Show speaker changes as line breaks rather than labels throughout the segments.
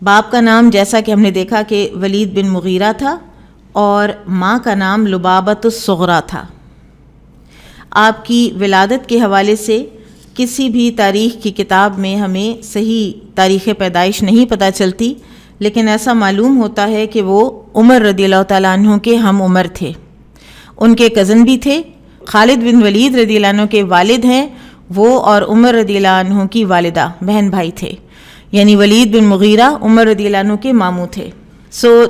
باپ کا نام جیسا کہ ہم نے دیکھا کہ ولید بن مغیرہ تھا اور ماں کا نام لبابۃ الصغریٰ تھا۔ آپ کی ولادت کے حوالے سے کسی بھی تاریخ کی کتاب میں ہمیں صحیح تاریخ پیدائش نہیں پتہ چلتی، لیکن ایسا معلوم ہوتا ہے کہ وہ عمر رضی اللہ تعالیٰ عنہ کے ہم عمر تھے، ان کے کزن بھی تھے۔ خالد بن ولید رضی اللہ عنہ کے والد ہیں وہ، اور عمر رضی اللہ عنہ کی والدہ بہن بھائی تھے، یعنی ولید بن مغیرہ عمر رضی اللہ عنہ کے ماموں تھے۔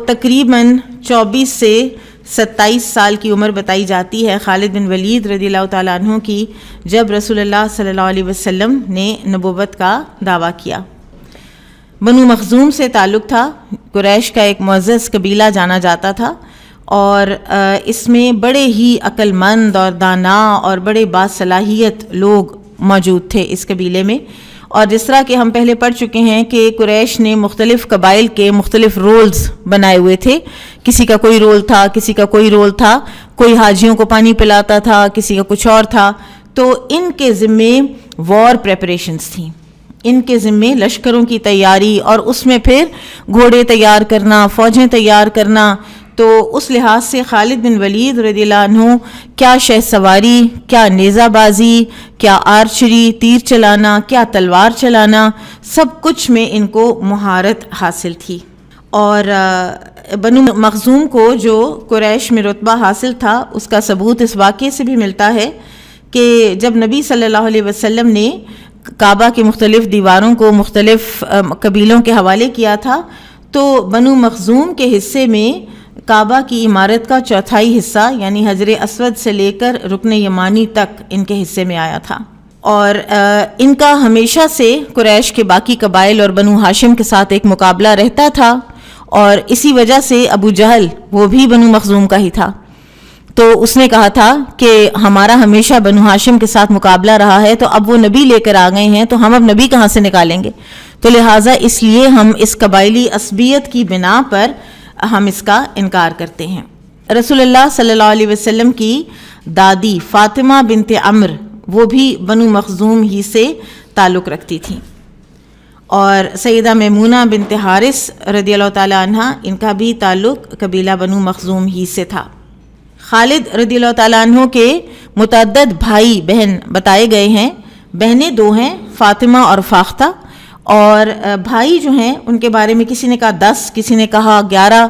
تقریباً 24 سے 27 سال کی عمر بتائی جاتی ہے خالد بن ولید رضی اللہ تعالیٰ عنہ کی، جب رسول اللہ صلی اللہ علیہ وسلم نے نبوت کا دعویٰ کیا۔ بنو مخزوم سے تعلق تھا، قریش کا ایک معزز قبیلہ جانا جاتا تھا، اور اس میں بڑے ہی عقل مند اور دانا اور بڑے باصلاحیت لوگ موجود تھے اس قبیلے میں۔ اور جس طرح کہ ہم پہلے پڑھ چکے ہیں کہ قریش نے مختلف قبائل کے مختلف رولز بنائے ہوئے تھے، کسی کا کوئی رول تھا، کسی کا کوئی رول تھا، کوئی حاجیوں کو پانی پلاتا تھا، کسی کا کچھ اور تھا۔ تو ان کے ذمے وار پریپریشنز تھیں، ان کے ذمے لشکروں کی تیاری، اور اس میں پھر گھوڑے تیار کرنا، فوجیں تیار کرنا۔ تو اس لحاظ سے خالد بن ولید رضی اللہ عنہ کیا شہ سواری، کیا نیزہ بازی، کیا آرچری تیر چلانا، کیا تلوار چلانا، سب کچھ میں ان کو مہارت حاصل تھی۔ اور بنو مخزوم کو جو قریش میں رتبہ حاصل تھا اس کا ثبوت اس واقعے سے بھی ملتا ہے کہ جب نبی صلی اللہ علیہ وسلم نے کعبہ کے مختلف دیواروں کو مختلف قبیلوں کے حوالے کیا تھا، تو بنو مخزوم کے حصے میں کعبہ کی عمارت کا چوتھائی حصہ یعنی حجر اسود سے لے کر رکن یمانی تک ان کے حصے میں آیا تھا۔ اور ان کا ہمیشہ سے قریش کے باقی قبائل اور بنو ہاشم کے ساتھ ایک مقابلہ رہتا تھا، اور اسی وجہ سے ابو جہل وہ بھی بنو مخزوم کا ہی تھا۔ تو اس نے کہا تھا کہ ہمارا ہمیشہ بنو ہاشم کے ساتھ مقابلہ رہا ہے، تو اب وہ نبی لے کر آ گئے ہیں تو ہم اب نبی کہاں سے نکالیں گے، تو لہٰذا اس لیے ہم اس قبائلی عصبیت کی بنا پر ہم اس کا انکار کرتے ہیں۔ رسول اللہ صلی اللہ علیہ وسلم کی دادی فاطمہ بنت عمر وہ بھی بنو مخزوم ہی سے تعلق رکھتی تھیں، اور سیدہ میمونہ بنت حارث رضی اللہ تعالیٰ عنہ ان کا بھی تعلق قبیلہ بنو مخزوم ہی سے تھا۔ خالد رضی اللہ تعالیٰ عنہ کے متعدد بھائی بہن بتائے گئے ہیں، بہنیں 2 ہیں، فاطمہ اور فاختہ، اور بھائی جو ہیں ان کے بارے میں کسی نے کہا 10، کسی نے کہا 11،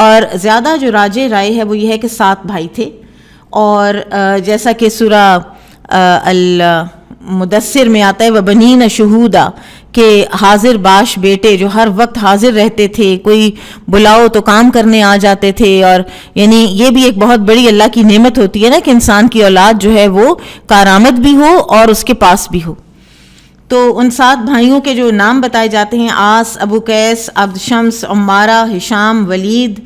اور زیادہ جو راجح رائے ہے وہ یہ ہے کہ 7 بھائی تھے۔ اور جیسا کہ سورہ المدثر میں آتا ہے وَبَنِينَ شُهُودًا، کہ حاضر باش بیٹے جو ہر وقت حاضر رہتے تھے، کوئی بلاؤ تو کام کرنے آ جاتے تھے، اور یعنی یہ بھی ایک بہت بڑی اللہ کی نعمت ہوتی ہے نا کہ انسان کی اولاد جو ہے وہ کارآمد بھی ہو اور اس کے پاس بھی ہو۔ تو ان 7 بھائیوں کے جو نام بتائے جاتے ہیں، آس، ابو قیس، عبد شمس، عمارہ، ہشام، ولید۔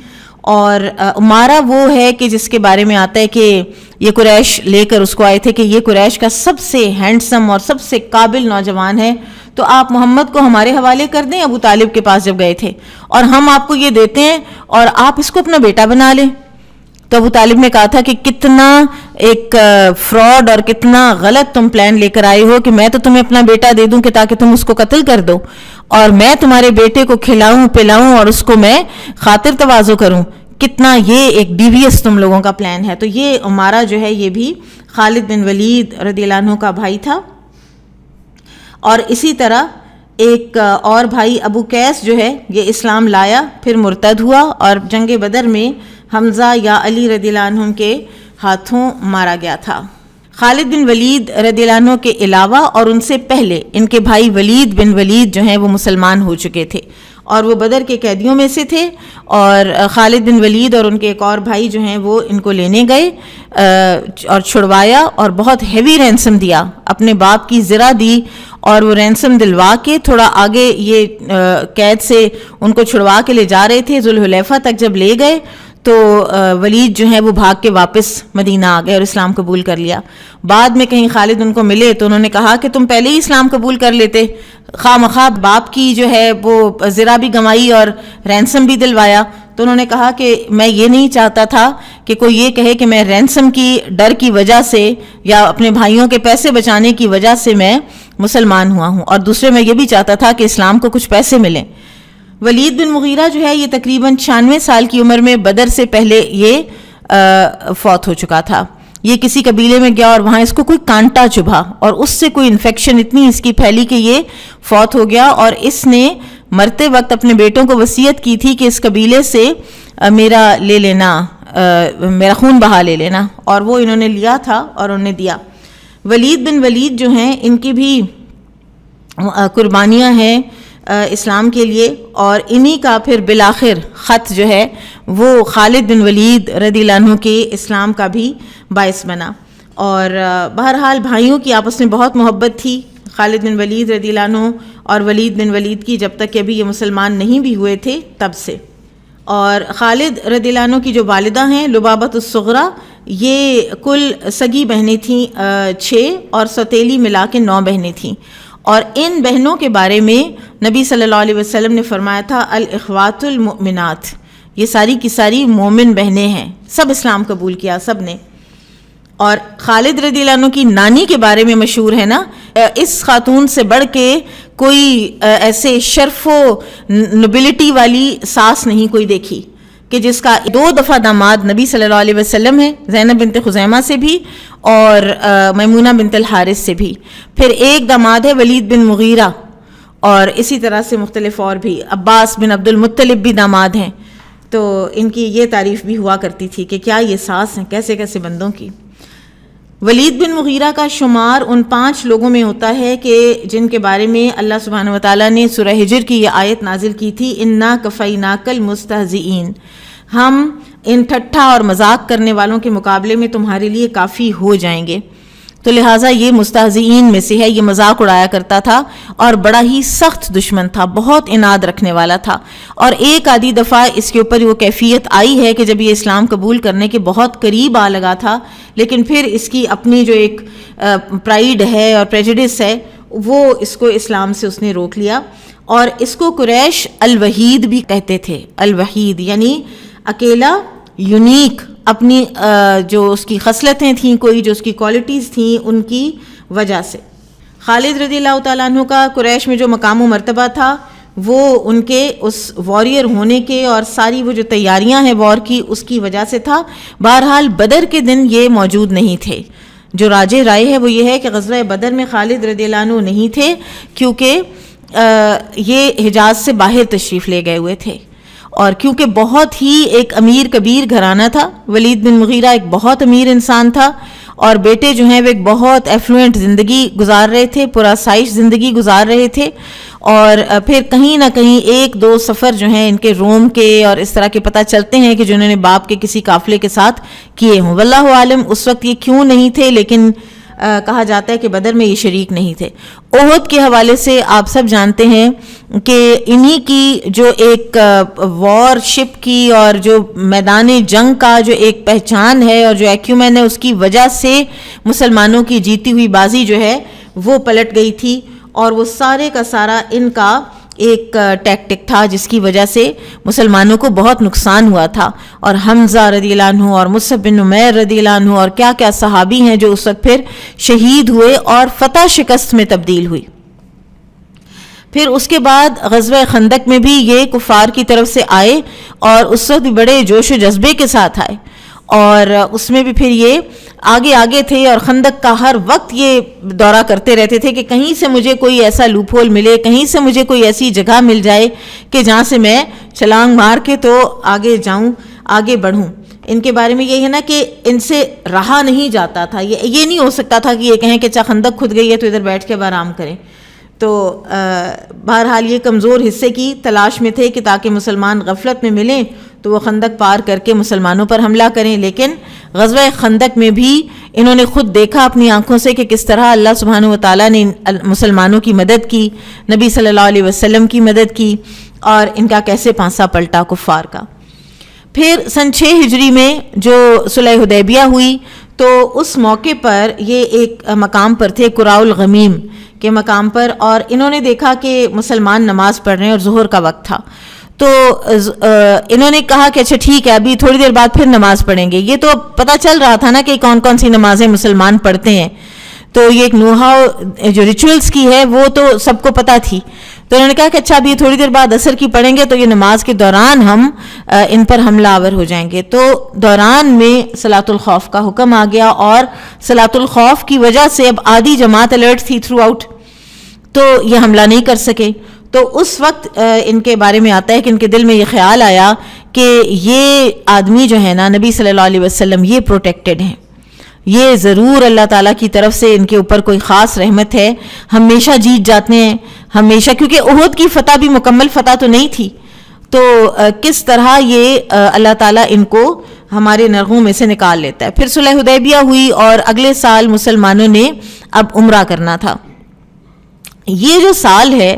اور عمارہ وہ ہے کہ جس کے بارے میں آتا ہے کہ یہ قریش لے کر اس کو آئے تھے کہ یہ قریش کا سب سے ہینڈسم اور سب سے قابل نوجوان ہے، تو آپ محمد کو ہمارے حوالے کر دیں۔ ابو طالب کے پاس جب گئے تھے، اور ہم آپ کو یہ دیتے ہیں اور آپ اس کو اپنا بیٹا بنا لیں۔ تو ابو طالب نے کہا تھا کہ کتنا ایک فراڈ اور کتنا غلط تم پلان لے کر آئے ہو کہ میں تو تمہیں اپنا بیٹا دے دوں کہ تاکہ تم اس کو قتل کر دو، اور میں تمہارے بیٹے کو کھلاؤں پلاؤں اور اس کو میں خاطر تواضع کروں، کتنا یہ ایک ڈیویس تم لوگوں کا پلان ہے۔ تو یہ عمارہ جو ہے یہ بھی خالد بن ولید رضی اللہ عنہ کا بھائی تھا۔ اور اسی طرح ایک اور بھائی ابو قیس جو ہے یہ اسلام لایا، پھر مرتد ہوا، اور جنگ بدر میں حمزہ یا علی رضی اللہ عنہ کے ہاتھوں مارا گیا تھا۔ خالد بن ولید رضی اللہ عنہ کے علاوہ اور ان سے پہلے ان کے بھائی ولید بن ولید جو ہیں وہ مسلمان ہو چکے تھے، اور وہ بدر کے قیدیوں میں سے تھے، اور خالد بن ولید اور ان کے ایک اور بھائی جو ہیں وہ ان کو لینے گئے اور چھڑوایا، اور بہت ہیوی رینسم دیا، اپنے باپ کی زرہ دی، اور وہ رینسم دلوا کے تھوڑا آگے یہ قید سے ان کو چھڑوا کے لے جا رہے تھے، ذوالحلیفہ تک جب لے گئے تو ولید جو ہیں وہ بھاگ کے واپس مدینہ آ گئے اور اسلام قبول کر لیا۔ بعد میں کہیں خالد ان کو ملے تو انہوں نے کہا کہ تم پہلے ہی اسلام قبول کر لیتے، خواہ مخواہ باپ کی جو ہے وہ زرہ بھی گنوائی اور رینسم بھی دلوایا۔ تو انہوں نے کہا کہ میں یہ نہیں چاہتا تھا کہ کوئی یہ کہے کہ میں رینسم کی ڈر کی وجہ سے یا اپنے بھائیوں کے پیسے بچانے کی وجہ سے میں مسلمان ہوا ہوں، اور دوسرے میں یہ بھی چاہتا تھا کہ اسلام کو کچھ پیسے ملیں۔ ولید بن مغیرہ جو ہے یہ تقریباً 96 سال کی عمر میں بدر سے پہلے یہ فوت ہو چکا تھا. یہ کسی قبیلے میں گیا اور وہاں اس کو کوئی کانٹا چبھا اور اس سے کوئی انفیکشن اتنی اس کی پھیلی کہ یہ فوت ہو گیا. اور اس نے مرتے وقت اپنے بیٹوں کو وصیت کی تھی کہ اس قبیلے سے میرا لے لینا، میرا خون بہا لے لینا، اور وہ انہوں نے لیا تھا اور انہوں نے دیا. ولید بن ولید جو ہیں ان کی بھی قربانیاں ہیں اسلام کے لیے، اور انہی کا پھر بالآخر خط جو ہے وہ خالد بن ولید رضی اللہ عنہ کے اسلام کا بھی باعث بنا. اور بہرحال بھائیوں کی آپس میں بہت محبت تھی خالد بن ولید رضی اللہ عنہ اور ولید بن ولید کی، جب تک کہ ابھی یہ مسلمان نہیں بھی ہوئے تھے تب سے. اور خالد رضی اللہ عنہ کی جو والدہ ہیں لبابۃ الصغریٰ، یہ کل سگی بہنیں تھیں 6 اور سوتیلی ملا کے 9 بہنیں تھیں. اور ان بہنوں کے بارے میں نبی صلی اللہ علیہ وسلم نے فرمایا تھا الاخوات المؤمنات، یہ ساری کی ساری مومن بہنیں ہیں، سب اسلام قبول کیا سب نے. اور خالد رضی اللہ عنہ کی نانی کے بارے میں مشہور ہے نا، اس خاتون سے بڑھ کے کوئی ایسے شرف و نوبلٹی والی ساس نہیں کوئی دیکھی کہ جس کا 2 دفعہ داماد نبی صلی اللہ علیہ وسلم ہے، زینب بنت خزیمہ سے بھی اور میمونہ بنت الحارث سے بھی. پھر ایک داماد ہے ولید بن مغیرہ، اور اسی طرح سے مختلف اور بھی، عباس بن عبد المطلب بھی داماد ہیں. تو ان کی یہ تعریف بھی ہوا کرتی تھی کہ کیا یہ ساس ہیں، کیسے کیسے بندوں کی. ولید بن مغیرہ کا شمار ان 5 لوگوں میں ہوتا ہے کہ جن کے بارے میں اللہ سبحانہ وتعالیٰ نے سورہ ہجر کی یہ آیت نازل کی تھی، انا کفیناک المستہزئین، ہم ان ٹھٹھا اور مذاق کرنے والوں کے مقابلے میں تمہارے لیے کافی ہو جائیں گے. تو لہٰذا یہ مستہزئین میں سے ہے، یہ مذاق اڑایا کرتا تھا اور بڑا ہی سخت دشمن تھا، بہت عناد رکھنے والا تھا. اور ایک آدھی دفعہ اس کے اوپر وہ کیفیت آئی ہے کہ جب یہ اسلام قبول کرنے کے بہت قریب آ لگا تھا، لیکن پھر اس کی اپنی جو ایک پرائیڈ ہے اور پریجڈس ہے، وہ اس کو اسلام سے اس نے روک لیا. اور اس کو قریش الوحید بھی کہتے تھے، الوحید یعنی اکیلا، یونیک، اپنی جو اس کی خصلتیں تھیں، کوئی جو اس کی کوالٹیز تھیں ان کی وجہ سے. خالد رضی اللہ تعالیٰ عنہ کا قریش میں جو مقام و مرتبہ تھا وہ ان کے اس واریر ہونے کے اور ساری وہ جو تیاریاں ہیں وار کی اس کی وجہ سے تھا. بہرحال بدر کے دن یہ موجود نہیں تھے. جو راجح رائے ہے وہ یہ ہے کہ غزوہ بدر میں خالد رضی اللہ عنہ نہیں تھے، کیونکہ یہ حجاز سے باہر تشریف لے گئے ہوئے تھے. اور کیونکہ بہت ہی ایک امیر کبیر گھرانہ تھا، ولید بن مغیرہ ایک بہت امیر انسان تھا، اور بیٹے جو ہیں وہ ایک بہت ایفلوئنٹ زندگی گزار رہے تھے، پرآسائش زندگی گزار رہے تھے. اور پھر کہیں نہ کہیں 1-2 سفر جو ہیں ان کے روم کے اور اس طرح کے پتہ چلتے ہیں کہ جنہوں نے باپ کے کسی قافلے کے ساتھ کیے ہوں. واللہ عالم اس وقت یہ کیوں نہیں تھے، لیکن کہا جاتا ہے کہ بدر میں یہ شریک نہیں تھے. احد کے حوالے سے آپ سب جانتے ہیں کہ انہی کی جو ایک وار شپ کی اور جو میدان جنگ کا جو ایک پہچان ہے اور جو ایکیومین ہے، اس کی وجہ سے مسلمانوں کی جیتی ہوئی بازی جو ہے وہ پلٹ گئی تھی. اور وہ سارے کا سارا ان کا ایک ٹیکٹک تھا جس کی وجہ سے مسلمانوں کو بہت نقصان ہوا تھا. اور حمزہ رضی اللہ عنہ اور مصعب بن عمیر رضی اللہ عنہ اور کیا کیا صحابی ہیں جو اس وقت پھر شہید ہوئے اور فتح شکست میں تبدیل ہوئی. پھر اس کے بعد غزوہ خندق میں بھی یہ کفار کی طرف سے آئے اور اس وقت بھی بڑے جوش و جذبے کے ساتھ آئے، اور اس میں بھی پھر یہ آگے تھے اور خندق کا ہر وقت یہ دورہ کرتے رہتے تھے کہ کہیں سے مجھے کوئی ایسا لوپ ہول ملے، کہیں سے مجھے کوئی ایسی جگہ مل جائے کہ جہاں سے میں چھلانگ مار کے تو آگے جاؤں، آگے بڑھوں. ان کے بارے میں یہ ہے نا کہ ان سے رہا نہیں جاتا تھا. یہ نہیں ہو سکتا تھا کہ یہ کہیں کہ خندق کھد گئی ہے تو ادھر بیٹھ کے آرام کریں. تو بہرحال یہ کمزور حصے کی تلاش میں تھے کہ تاکہ مسلمان غفلت میں ملیں تو وہ خندق پار کر کے مسلمانوں پر حملہ کریں. لیکن غزوہ خندق میں بھی انہوں نے خود دیکھا اپنی آنکھوں سے کہ کس طرح اللہ سبحانہ و تعالیٰ نے مسلمانوں کی مدد کی، نبی صلی اللہ علیہ وسلم کی مدد کی، اور ان کا کیسے پانسا پلٹا کفار کا. پھر سن 6 ہجری میں جو صلح حدیبیہ ہوئی تو اس موقع پر یہ ایک مقام پر تھے، قراء الغمیم کے مقام پر، اور انہوں نے دیکھا کہ مسلمان نماز پڑھ رہے ہیں اور ظہر کا وقت تھا. تو انہوں نے کہا کہ اچھا ٹھیک ہے ابھی تھوڑی دیر بعد پھر نماز پڑھیں گے. یہ تو پتہ چل رہا تھا نا کہ کون کون سی نمازیں مسلمان پڑھتے ہیں، تو یہ ایک نوحہ جو ریچولز کی ہے وہ تو سب کو پتہ تھی. تو انہوں نے کہا کہ اچھا ابھی تھوڑی دیر بعد عصر کی پڑھیں گے تو یہ نماز کے دوران ہم ان پر حملہ آور ہو جائیں گے. تو دوران میں صلاۃ الخوف کا حکم آ گیا اور صلاۃ الخوف کی وجہ سے اب آدھی جماعت الرٹ تھی تھرو آؤٹ, تو یہ حملہ نہیں کر سکے. تو اس وقت ان کے بارے میں آتا ہے کہ ان کے دل میں یہ خیال آیا کہ یہ آدمی جو ہے نا نبی صلی اللہ علیہ وسلم یہ پروٹیکٹڈ ہیں, یہ ضرور اللہ تعالیٰ کی طرف سے ان کے اوپر کوئی خاص رحمت ہے, ہمیشہ جیت جاتے ہیں ہمیشہ, کیونکہ احد کی فتح بھی مکمل فتح تو نہیں تھی, تو کس طرح یہ اللہ تعالیٰ ان کو ہمارے نرغوں میں سے نکال لیتا ہے. پھر صلح حدیبیہ ہوئی اور اگلے سال مسلمانوں نے اب عمرہ کرنا تھا. یہ جو سال ہے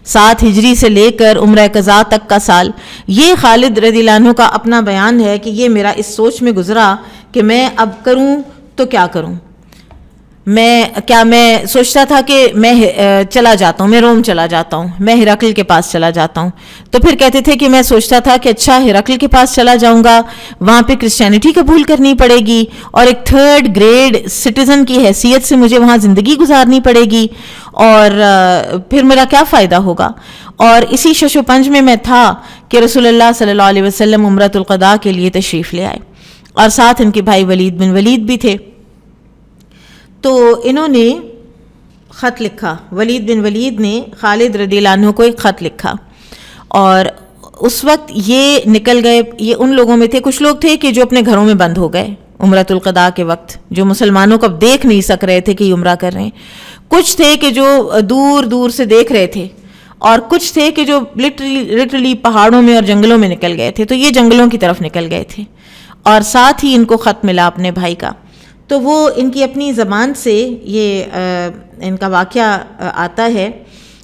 7 ہجری سے لے کر عمرہ قضاء تک کا سال, یہ خالد رضی اللہ عنہ کا اپنا بیان ہے کہ یہ میرا اس سوچ میں گزرا کہ میں اب کروں تو کیا کروں. میں سوچتا تھا کہ میں چلا جاتا ہوں, میں روم چلا جاتا ہوں, میں ہرقل کے پاس چلا جاتا ہوں. تو پھر کہتے تھے کہ میں سوچتا تھا کہ اچھا ہرقل کے پاس چلا جاؤں گا, وہاں پہ کرسچینٹی قبول کرنی پڑے گی اور ایک 3rd گریڈ سٹیزن کی حیثیت سے مجھے وہاں زندگی گزارنی پڑے گی, اور پھر میرا کیا فائدہ ہوگا. اور اسی شش و پنج میں تھا کہ رسول اللہ صلی اللہ علیہ وسلم عمرۃ القضاء کے لیے تشریف لے آئے, اور ساتھ ان کے بھائی ولید بن ولید بھی تھے. تو انہوں نے خط لکھا, ولید بن ولید نے خالد رضی اللہ عنہ کو ایک خط لکھا, اور اس وقت یہ نکل گئے. یہ ان لوگوں میں تھے, کچھ لوگ تھے کہ جو اپنے گھروں میں بند ہو گئے عمرۃ القضاء کے وقت, جو مسلمانوں کو اب دیکھ نہیں سک رہے تھے کہ یہ عمرہ کر رہے ہیں. کچھ تھے کہ جو دور دور سے دیکھ رہے تھے, اور کچھ تھے کہ جو لٹرلی پہاڑوں میں اور جنگلوں میں نکل گئے تھے. تو یہ جنگلوں کی طرف نکل گئے تھے, اور ساتھ ہی ان کو خط ملا اپنے بھائی کا. تو وہ ان کی اپنی زبان سے یہ ان کا واقعہ آتا ہے.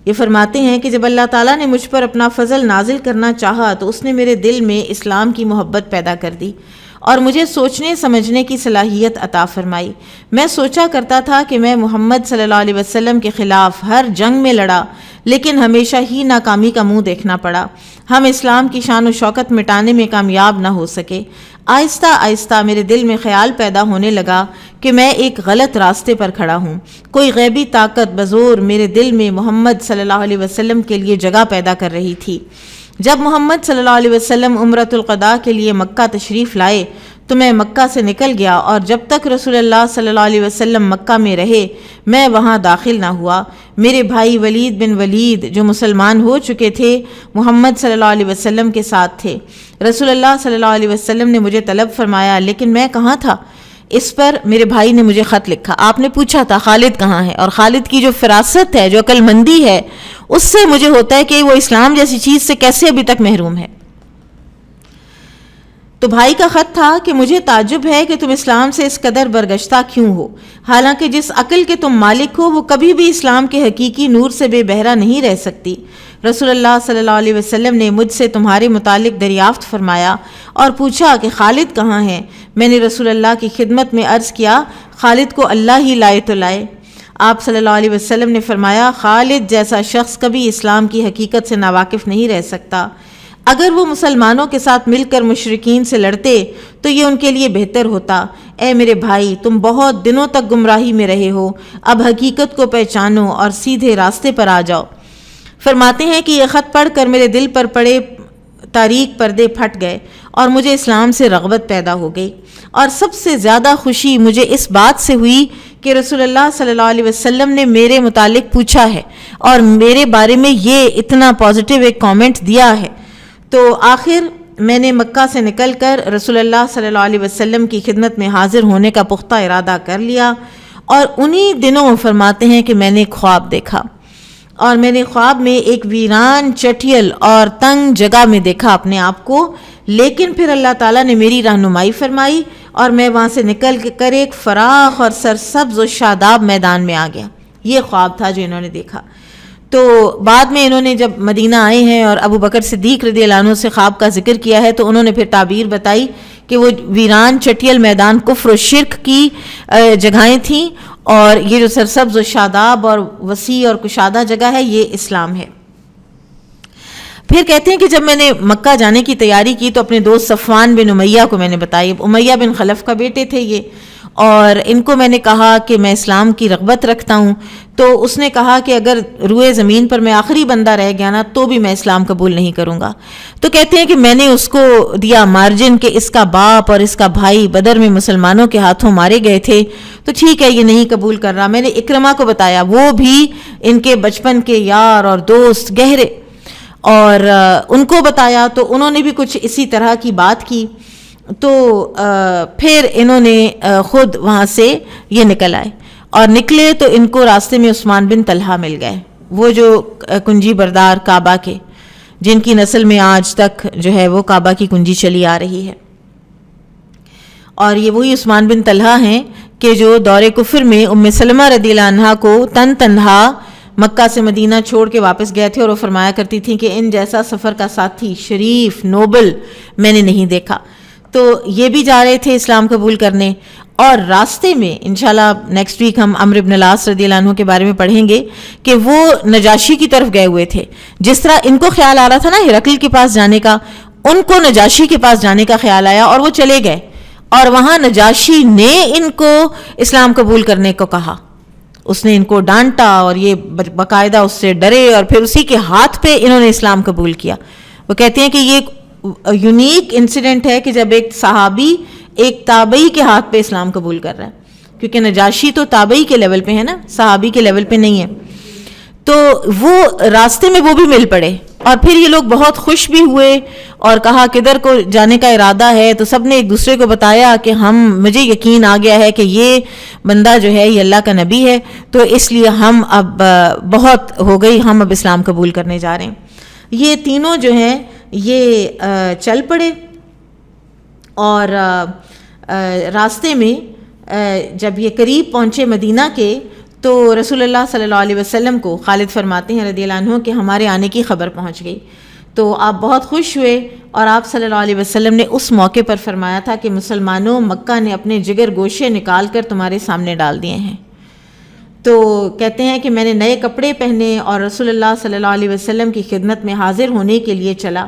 یہ فرماتے ہیں کہ جب اللہ تعالیٰ نے مجھ پر اپنا فضل نازل کرنا چاہا تو اس نے میرے دل میں اسلام کی محبت پیدا کر دی اور مجھے سوچنے سمجھنے کی صلاحیت عطا فرمائی. میں سوچا کرتا تھا کہ میں محمد صلی اللہ علیہ وسلم کے خلاف ہر جنگ میں لڑا, لیکن ہمیشہ ہی ناکامی کا منہ دیکھنا پڑا. ہم اسلام کی شان و شوکت مٹانے میں کامیاب نہ ہو سکے. آہستہ آہستہ میرے دل میں خیال پیدا ہونے لگا کہ میں ایک غلط راستے پر کھڑا ہوں. کوئی غیبی طاقت بزور میرے دل میں محمد صلی اللہ علیہ وسلم کے لیے جگہ پیدا کر رہی تھی. جب محمد صلی اللہ علیہ وسلم عمرۃ القضاء کے لیے مکہ تشریف لائے تو میں مکہ سے نکل گیا, اور جب تک رسول اللہ صلی اللہ علیہ وسلم مکہ میں رہے میں وہاں داخل نہ ہوا. میرے بھائی ولید بن ولید جو مسلمان ہو چکے تھے محمد صلی اللہ علیہ وسلم کے ساتھ تھے. رسول اللہ صلی اللہ علیہ وسلم نے مجھے طلب فرمایا, لیکن میں کہاں تھا. اس پر میرے بھائی نے مجھے خط لکھا. آپ نے پوچھا تھا خالد کہاں ہے, اور خالد کی جو فراست ہے, جو عقل مندی ہے, اس سے مجھے ہوتا ہے کہ وہ اسلام جیسی چیز سے کیسے ابھی تک محروم ہے. تو بھائی کا خط تھا کہ مجھے تعجب ہے کہ تم اسلام سے اس قدر برگشتہ کیوں ہو, حالانکہ جس عقل کے تم مالک ہو وہ کبھی بھی اسلام کے حقیقی نور سے بے بہرہ نہیں رہ سکتی. رسول اللہ صلی اللہ علیہ وسلم نے مجھ سے تمہارے متعلق دریافت فرمایا اور پوچھا کہ خالد کہاں ہے. میں نے رسول اللہ کی خدمت میں عرض کیا, خالد کو اللہ ہی لائے تو لائے. آپ صلی اللہ علیہ وسلم نے فرمایا, خالد جیسا شخص کبھی اسلام کی حقیقت سے ناواقف نہیں رہ سکتا. اگر وہ مسلمانوں کے ساتھ مل کر مشرکین سے لڑتے تو یہ ان کے لیے بہتر ہوتا. اے میرے بھائی, تم بہت دنوں تک گمراہی میں رہے ہو, اب حقیقت کو پہچانو اور سیدھے راستے پر آ جاؤ. فرماتے ہیں کہ یہ خط پڑھ کر میرے دل پر پڑے تاریک پردے پھٹ گئے اور مجھے اسلام سے رغبت پیدا ہو گئی. اور سب سے زیادہ خوشی مجھے اس بات سے ہوئی کہ رسول اللہ صلی اللہ علیہ وسلم نے میرے متعلق پوچھا ہے اور میرے بارے میں یہ اتنا پازیٹیو ایک کامنٹ دیا ہے. تو آخر میں نے مکہ سے نکل کر رسول اللہ صلی اللہ علیہ وسلم کی خدمت میں حاضر ہونے کا پختہ ارادہ کر لیا. اور انہی دنوں فرماتے ہیں کہ میں نے ایک خواب دیکھا, اور میں نے خواب میں ایک ویران چٹیل اور تنگ جگہ میں دیکھا اپنے آپ کو, لیکن پھر اللہ تعالیٰ نے میری رہنمائی فرمائی اور میں وہاں سے نکل کر ایک فراخ اور سرسبز و شاداب میدان میں آ گیا. یہ خواب تھا جو انہوں نے دیکھا. تو بعد میں انہوں نے جب مدینہ آئے ہیں اور ابو بکر صدیق رضی اللہ عنہ سے خواب کا ذکر کیا ہے تو انہوں نے پھر تعبیر بتائی کہ وہ ویران چٹیل میدان کفر و شرک کی جگہیں تھیں, اور یہ جو سرسبز و شاداب اور وسیع اور کشادہ جگہ ہے یہ اسلام ہے. پھر کہتے ہیں کہ جب میں نے مکہ جانے کی تیاری کی تو اپنے دوست صفوان بن امیہ کو میں نے بتائی. امیہ بن خلف کا بیٹے تھے یہ, اور ان کو میں نے کہا کہ میں اسلام کی رغبت رکھتا ہوں، تو اس نے کہا کہ اگر روئے زمین پر میں آخری بندہ رہ گیا نا تو بھی میں اسلام قبول نہیں کروں گا۔ تو کہتے ہیں کہ میں نے اس کو دیا مارجن کہ اس کا باپ اور اس کا بھائی بدر میں مسلمانوں کے ہاتھوں مارے گئے تھے، تو ٹھیک ہے یہ نہیں قبول کر رہا۔ میں نے اکرمہ کو بتایا، وہ بھی ان کے بچپن کے یار اور دوست گہرے، اور ان کو بتایا تو انہوں نے بھی کچھ اسی طرح کی بات کی، تو پھر انہوں نے خود وہاں سے یہ نکل آئے، اور نکلے تو ان کو راستے میں عثمان بن طلحہ مل گئے، وہ جو کنجی بردار کعبہ کے، جن کی نسل میں آج تک جو ہے وہ کعبہ کی کنجی چلی آ رہی ہے۔ اور یہ وہی عثمان بن طلحہ ہیں کہ جو دور کفر میں ام سلمہ رضی اللہ عنہا کو تنہا مکہ سے مدینہ چھوڑ کے واپس گئے تھے، اور وہ فرمایا کرتی تھیں کہ ان جیسا سفر کا ساتھی شریف نوبل میں نے نہیں دیکھا۔ تو یہ بھی جا رہے تھے اسلام قبول کرنے، اور راستے میں انشاءاللہ نیکسٹ ویک ہم عمرو بن العاص رضی اللہ عنہ کے بارے میں پڑھیں گے کہ وہ نجاشی کی طرف گئے ہوئے تھے۔ جس طرح ان کو خیال آ رہا تھا نا ہرقل کے پاس جانے کا، ان کو نجاشی کے پاس جانے کا خیال آیا اور وہ چلے گئے، اور وہاں نجاشی نے ان کو اسلام قبول کرنے کو کہا، اس نے ان کو ڈانٹا اور یہ باقاعدہ اس سے ڈرے، اور پھر اسی کے ہاتھ پہ انہوں نے اسلام قبول کیا۔ وہ کہتے ہیں کہ یہ یونیک انسیڈنٹ ہے کہ جب ایک صحابی ایک تابعی کے ہاتھ پہ اسلام قبول کر رہا ہے، کیونکہ نجاشی تو تابعی کے لیول پہ ہے نا، صحابی کے لیول پہ نہیں ہے۔ تو وہ راستے میں وہ بھی مل پڑے، اور پھر یہ لوگ بہت خوش بھی ہوئے اور کہا کدھر کو جانے کا ارادہ ہے، تو سب نے ایک دوسرے کو بتایا کہ مجھے یقین آ گیا ہے کہ یہ بندہ جو ہے یہ اللہ کا نبی ہے، تو اس لیے ہم اب بہت ہو گئی، ہم اب اسلام قبول کرنے جا رہے ہیں۔ یہ تینوں جو ہیں یہ چل پڑے، اور راستے میں جب یہ قریب پہنچے مدینہ کے تو رسول اللہ صلی اللہ علیہ وسلم کو خالد فرماتے ہیں رضی اللہ عنہ کہ ہمارے آنے کی خبر پہنچ گئی، تو آپ بہت خوش ہوئے، اور آپ صلی اللہ علیہ وسلم نے اس موقع پر فرمایا تھا کہ مسلمانوں، مکہ نے اپنے جگر گوشے نکال کر تمہارے سامنے ڈال دیے ہیں۔ تو کہتے ہیں کہ میں نے نئے کپڑے پہنے اور رسول اللہ صلی اللہ علیہ وسلم کی خدمت میں حاضر ہونے کے لیے چلا،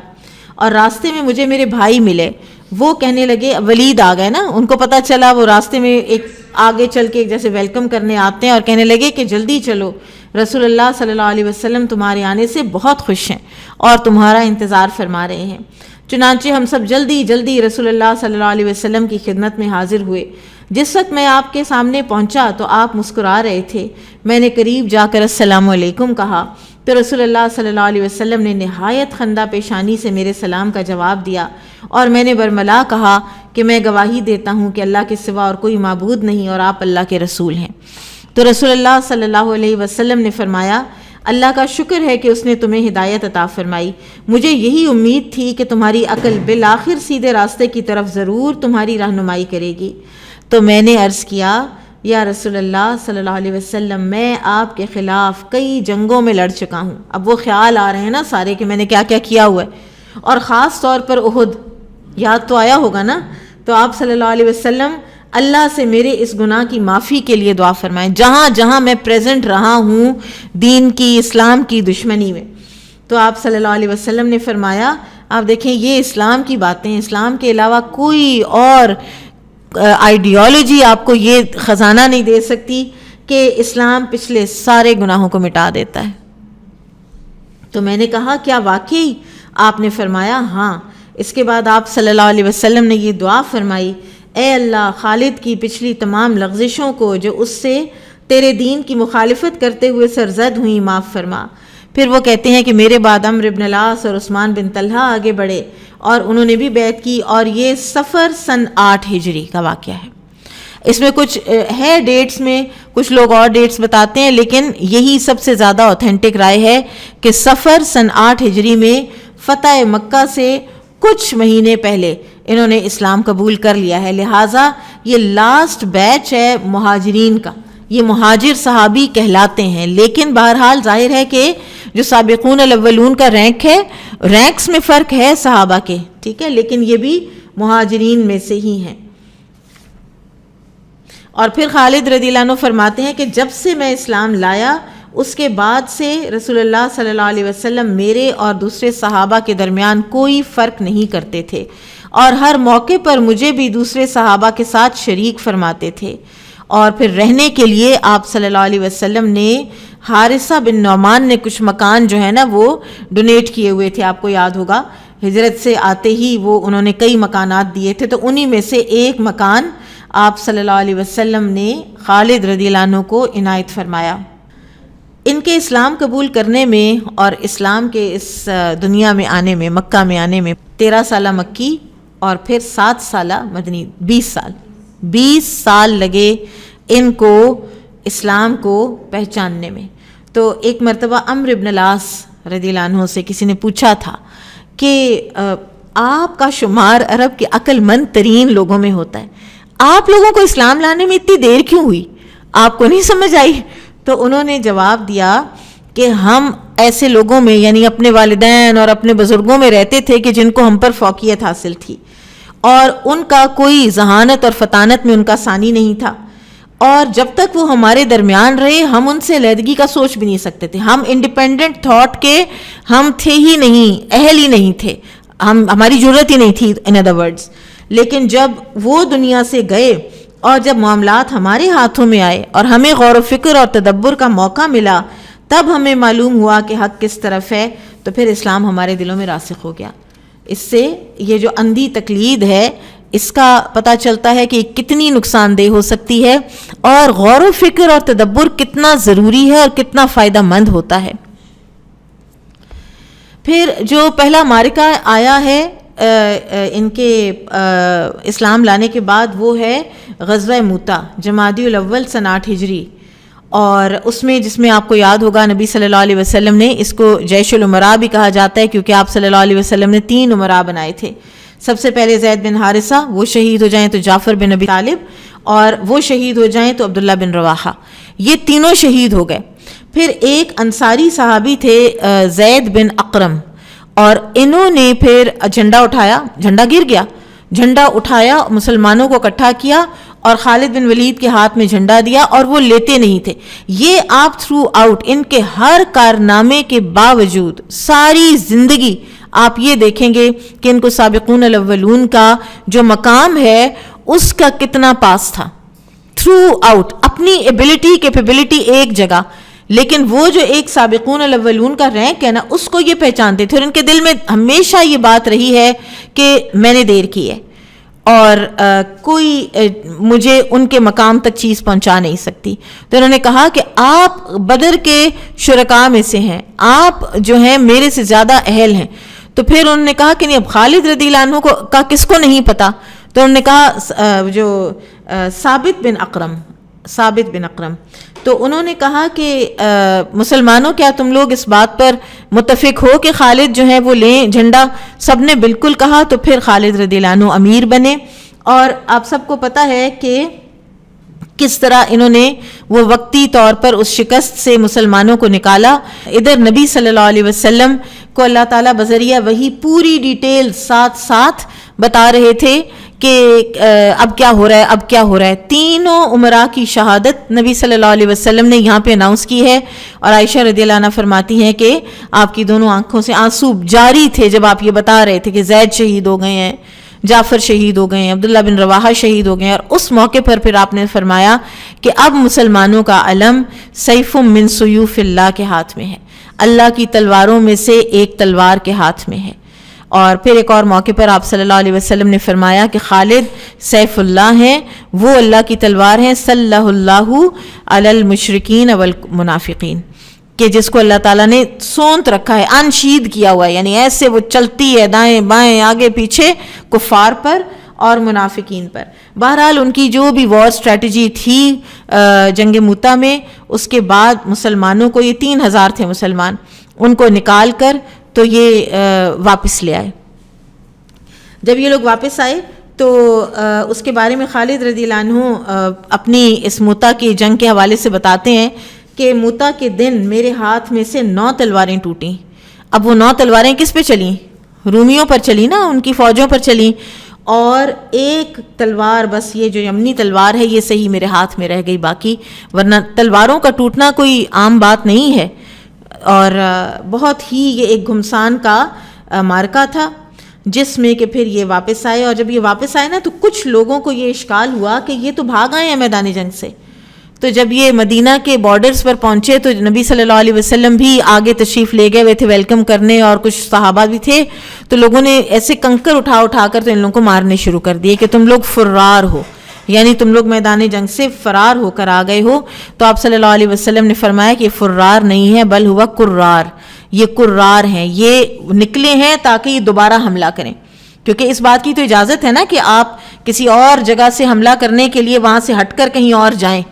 اور راستے میں مجھے میرے بھائی ملے، وہ کہنے لگے، ولید آ گئے نا، ان کو پتہ چلا، وہ راستے میں ایک آگے چل کے جیسے ویلکم کرنے آتے ہیں، اور کہنے لگے کہ جلدی چلو، رسول اللہ صلی اللہ علیہ وسلم تمہارے آنے سے بہت خوش ہیں اور تمہارا انتظار فرما رہے ہیں۔ چنانچہ ہم سب جلدی جلدی رسول اللہ صلی اللہ علیہ وسلم کی خدمت میں حاضر ہوئے۔ جس وقت میں آپ کے سامنے پہنچا تو آپ مسکرا رہے تھے، میں نے قریب جا کر السلام علیکم کہا، تو رسول اللہ صلی اللہ علیہ وسلم نے نہایت خندہ پیشانی سے میرے سلام کا جواب دیا، اور میں نے برملا کہا کہ میں گواہی دیتا ہوں کہ اللہ کے سوا اور کوئی معبود نہیں، اور آپ اللہ کے رسول ہیں۔ تو رسول اللہ صلی اللہ علیہ وسلم نے فرمایا، اللہ کا شکر ہے کہ اس نے تمہیں ہدایت عطا فرمائی، مجھے یہی امید تھی کہ تمہاری عقل بالآخر سیدھے راستے کی طرف ضرور تمہاری رہنمائی کرے گی۔ تو میں نے عرض کیا، یا رسول اللہ صلی اللہ علیہ وسلم، میں آپ کے خلاف کئی جنگوں میں لڑ چکا ہوں۔ اب وہ خیال آ رہے ہیں نا سارے کہ میں نے کیا کیا کیا ہوا ہے، اور خاص طور پر احد یاد تو آیا ہوگا نا، تو آپ صلی اللہ علیہ وسلم اللہ سے میرے اس گناہ کی معافی کے لیے دعا فرمائیں، جہاں جہاں میں پریزنٹ رہا ہوں دین کی، اسلام کی دشمنی میں۔ تو آپ صلی اللہ علیہ وسلم نے فرمایا، آپ دیکھیں یہ اسلام کی باتیں، اسلام کے علاوہ کوئی اور آئیڈیالوجی آپ کو یہ خزانہ نہیں دے سکتی کہ اسلام پچھلے سارے گناہوں کو مٹا دیتا ہے۔ تو میں نے کہا کیا واقعی؟ آپ نے فرمایا ہاں۔ اس کے بعد آپ صلی اللہ علیہ وسلم نے یہ دعا فرمائی، اے اللہ، خالد کی پچھلی تمام لغزشوں کو جو اس سے تیرے دین کی مخالفت کرتے ہوئے سرزد ہوئیں معاف فرما۔ پھر وہ کہتے ہیں کہ میرے بعد عمرو بن العاص اور عثمان بن طلحہ آگے بڑھے اور انہوں نے بھی بیعت کی، اور یہ صفر سن 8 ہجری کا واقعہ ہے۔ اس میں کچھ ہے ڈیٹس میں، کچھ لوگ اور ڈیٹس بتاتے ہیں، لیکن یہی سب سے زیادہ اوتھینٹک رائے ہے کہ صفر سن 8 ہجری میں فتح مکہ سے کچھ مہینے پہلے انہوں نے اسلام قبول کر لیا ہے، لہٰذا یہ لاسٹ بیچ ہے مہاجرین کا، یہ مہاجر صحابی کہلاتے ہیں۔ لیکن بہرحال ظاہر ہے کہ جو سابقون الاولون کا رینک ہے، رینکس میں فرق ہے صحابہ کے، ٹھیک ہے، لیکن یہ بھی مہاجرین میں سے ہی ہیں۔ اور پھر خالد رضی اللہ عنہ فرماتے ہیں کہ جب سے میں اسلام لایا اس کے بعد سے رسول اللہ صلی اللہ علیہ وسلم میرے اور دوسرے صحابہ کے درمیان کوئی فرق نہیں کرتے تھے، اور ہر موقع پر مجھے بھی دوسرے صحابہ کے ساتھ شریک فرماتے تھے. اور پھر رہنے کے لیے آپ صلی اللہ علیہ وسلم نے حارثہ بن نعمان نے کچھ مکان جو ہے نا وہ ڈونیٹ کیے ہوئے تھے. آپ کو یاد ہوگا ہجرت سے آتے ہی وہ انہوں نے کئی مکانات دیے تھے, تو انہی میں سے ایک مکان آپ صلی اللہ علیہ وسلم نے خالد رضی اللہ عنہ کو عنایت فرمایا. ان کے اسلام قبول کرنے میں اور اسلام کے اس دنیا میں آنے میں, مکہ میں آنے میں 13 سالہ مکی اور پھر 7 سالہ مدنی, 20 سال لگے ان کو اسلام کو پہچاننے میں. تو ایک مرتبہ عمرو بن العاص رضی اللہ عنہ سے کسی نے پوچھا تھا کہ آپ کا شمار عرب کے عقل مند ترین لوگوں میں ہوتا ہے, آپ لوگوں کو اسلام لانے میں اتنی دیر کیوں ہوئی, آپ کو نہیں سمجھ آئی؟ تو انہوں نے جواب دیا کہ ہم ایسے لوگوں میں یعنی اپنے والدین اور اپنے بزرگوں میں رہتے تھے کہ جن کو ہم پر فوقیت حاصل تھی, اور ان کا کوئی ذہانت اور فطانت میں ان کا ثانی نہیں تھا, اور جب تک وہ ہمارے درمیان رہے ہم ان سے علیحدگی کا سوچ بھی نہیں سکتے تھے. ہم انڈیپینڈنٹ تھاٹ کے ہم تھے ہی نہیں, اہل ہی نہیں تھے, ہماری ضرورت ہی نہیں تھی ان ادر ورڈز. لیکن جب وہ دنیا سے گئے اور جب معاملات ہمارے ہاتھوں میں آئے اور ہمیں غور و فکر اور تدبر کا موقع ملا, تب ہمیں معلوم ہوا کہ حق کس طرف ہے, تو پھر اسلام ہمارے دلوں میں راسخ ہو گیا. اس سے یہ جو اندھی تقلید ہے اس کا پتہ چلتا ہے کہ کتنی نقصان دہ ہو سکتی ہے, اور غور و فکر اور تدبر کتنا ضروری ہے اور کتنا فائدہ مند ہوتا ہے. پھر جو پہلا معرکہ آیا ہے ان کے اسلام لانے کے بعد وہ ہے غزوہ موتا, جمادی الاول سنہ 8 ہجری, اور اس میں جس میں آپ کو یاد ہوگا نبی صلی اللہ علیہ وسلم نے, اس کو جیش الامراء بھی کہا جاتا ہے کیونکہ آپ صلی اللہ علیہ وسلم نے 3 امراء بنائے تھے. سب سے پہلے زید بن حارثہ, وہ شہید ہو جائیں تو جعفر بن ابی طالب, اور وہ شہید ہو جائیں تو عبداللہ بن رواحہ, یہ تینوں شہید ہو گئے. پھر ایک انصاری صحابی تھے زید بن اقرم, اور انہوں نے پھر جھنڈا اٹھایا, جھنڈا گر گیا, جھنڈا اٹھایا, مسلمانوں کو اکٹھا کیا اور خالد بن ولید کے ہاتھ میں جھنڈا دیا, اور وہ لیتے نہیں تھے. یہ آپ تھرو آؤٹ ان کے ہر کارنامے کے باوجود ساری زندگی آپ یہ دیکھیں گے کہ ان کو سابقون الاولون کا جو مقام ہے اس کا کتنا پاس تھا. تھرو آؤٹ اپنی ایبلٹی کیپیبلٹی ایک جگہ, لیکن وہ جو ایک سابقون الاولون کا رینک ہے نا اس کو یہ پہچانتے تھے, اور ان کے دل میں ہمیشہ یہ بات رہی ہے کہ میں نے دیر کی ہے اور کوئی مجھے ان کے مقام تک چیز پہنچا نہیں سکتی. تو انہوں نے کہا کہ آپ بدر کے شرکاء میں سے ہیں, آپ جو ہیں میرے سے زیادہ اہل ہیں. تو پھر انہوں نے کہا کہ نہیں, اب خالد رضی اللہ عنہ کا کس کو نہیں پتا. تو انہوں نے کہا جو ثابت بن اقرم, تو انہوں نے کہا کہ مسلمانوں کیا تم لوگ اس بات پر متفق ہو کہ خالد جو ہے وہ لیں جھنڈا؟ سب نے بالکل کہا. تو پھر خالد رضی اللہ عنہ امیر بنے, اور آپ سب کو پتہ ہے کہ کس طرح انہوں نے وہ وقتی طور پر اس شکست سے مسلمانوں کو نکالا. ادھر نبی صلی اللہ علیہ وسلم کو اللہ تعالیٰ بذریعہ وہی پوری ڈیٹیل ساتھ بتا رہے تھے کہ اب کیا ہو رہا ہے. تینوں امراء کی شہادت نبی صلی اللہ علیہ وسلم نے یہاں پہ اناؤنس کی ہے, اور عائشہ رضی اللہ عنہ فرماتی ہیں کہ آپ کی دونوں آنکھوں سے آنسو جاری تھے جب آپ یہ بتا رہے تھے کہ زید شہید ہو گئے ہیں, جعفر شہید ہو گئے ہیں, عبداللہ بن رواحہ شہید ہو گئے ہیں. اور اس موقع پر پھر آپ نے فرمایا کہ اب مسلمانوں کا علم سیف من سیوف اللہ کے ہاتھ میں ہے, اللہ کی تلواروں میں سے ایک تلوار کے ہاتھ میں ہے. اور پھر ایک اور موقع پر آپ صلی اللہ علیہ وسلم نے فرمایا کہ خالد سیف اللہ ہیں, وہ اللہ کی تلوار ہیں, صلی اللہ علی المشرکین والمنافقین, کہ جس کو اللہ تعالیٰ نے سونت رکھا ہے, انشید کیا ہوا ہے, یعنی ایسے وہ چلتی ہے دائیں بائیں آگے پیچھے کفار پر اور منافقین پر. بہرحال ان کی جو بھی وار اسٹریٹجی تھی جنگ موتا میں, اس کے بعد مسلمانوں کو, یہ 3000 تھے مسلمان, ان کو نکال کر تو یہ واپس لے آئے. جب یہ لوگ واپس آئے تو اس کے بارے میں خالد رضی اللہ عنہ اپنی اس موتا کی جنگ کے حوالے سے بتاتے ہیں کہ موتا کے دن میرے ہاتھ میں سے 9 تلواریں ٹوٹیں. اب وہ 9 تلواریں کس پہ چلیں؟ رومیوں پر چلی نا, ان کی فوجوں پر چلی, اور ایک تلوار بس یہ جو یمنی تلوار ہے یہ صحیح میرے ہاتھ میں رہ گئی, باقی ورنہ تلواروں کا ٹوٹنا کوئی عام بات نہیں ہے. اور بہت ہی یہ ایک گھمسان کا مارکا تھا. جس میں کہ پھر یہ واپس آئے. اور جب یہ واپس آئے نا تو کچھ لوگوں کو یہ اشکال ہوا کہ یہ تو بھاگ آئے ہیں میدان جنگ سے. تو جب یہ مدینہ کے بارڈرز پر پہنچے تو نبی صلی اللہ علیہ وسلم بھی آگے تشریف لے گئے ہوئے تھے ویلکم کرنے, اور کچھ صحابہ بھی تھے. تو لوگوں نے ایسے کنکر اٹھا کر تو ان لوگوں کو مارنے شروع کر دیے کہ تم لوگ فرار ہو, یعنی تم لوگ میدان جنگ سے فرار ہو کر آ گئے ہو. تو آپ صلی اللہ علیہ وسلم نے فرمایا کہ یہ فرار نہیں ہے بل ہوا کرار, یہ کرار ہیں, یہ نکلے ہیں تاکہ یہ دوبارہ حملہ کریں. کیونکہ اس بات کی تو اجازت ہے نا کہ آپ کسی اور جگہ سے حملہ کرنے کے لیے وہاں سے ہٹ کر کہیں اور جائیں,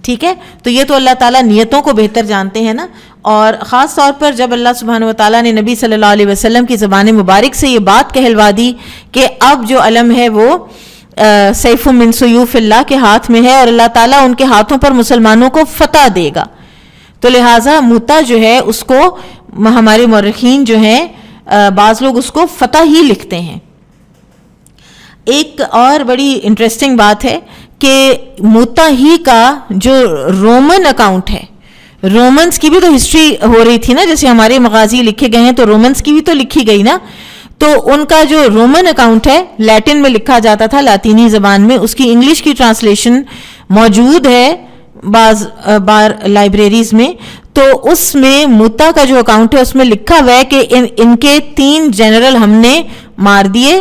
ٹھیک ہے. تو یہ تو اللہ تعالیٰ نیتوں کو بہتر جانتے ہیں نا. اور خاص طور پر جب اللہ سبحانہ و تعالیٰ نے نبی صلی اللہ علیہ وسلم کی زبان مبارک سے یہ بات کہلوا دی کہ اب جو علم ہے وہ سیف من سیوف اللہ کے ہاتھ میں ہے اور اللہ تعالیٰ ان کے ہاتھوں پر مسلمانوں کو فتح دے گا, تو لہٰذا موتا جو ہے اس کو ہمارے مورخین جو ہیں بعض لوگ اس کو فتح ہی لکھتے ہیں. ایک اور بڑی انٹرسٹنگ بات ہے کہ موتا ہی کا جو رومن اکاؤنٹ ہے, رومنز کی بھی تو ہسٹری ہو رہی تھی نا, جیسے ہمارے مغازی لکھے گئے ہیں تو رومنز کی بھی تو لکھی گئی نا. تو ان کا جو رومن اکاؤنٹ ہے لیٹن میں لکھا جاتا تھا, لاطینی زبان میں, اس کی انگلش کی ٹرانسلیشن موجود ہے بعض بار لائبریریز میں. تو اس میں موتا کا جو اکاؤنٹ ہے اس میں لکھا ہوا ہے کہ ان کے 3 جنرل ہم نے مار دیے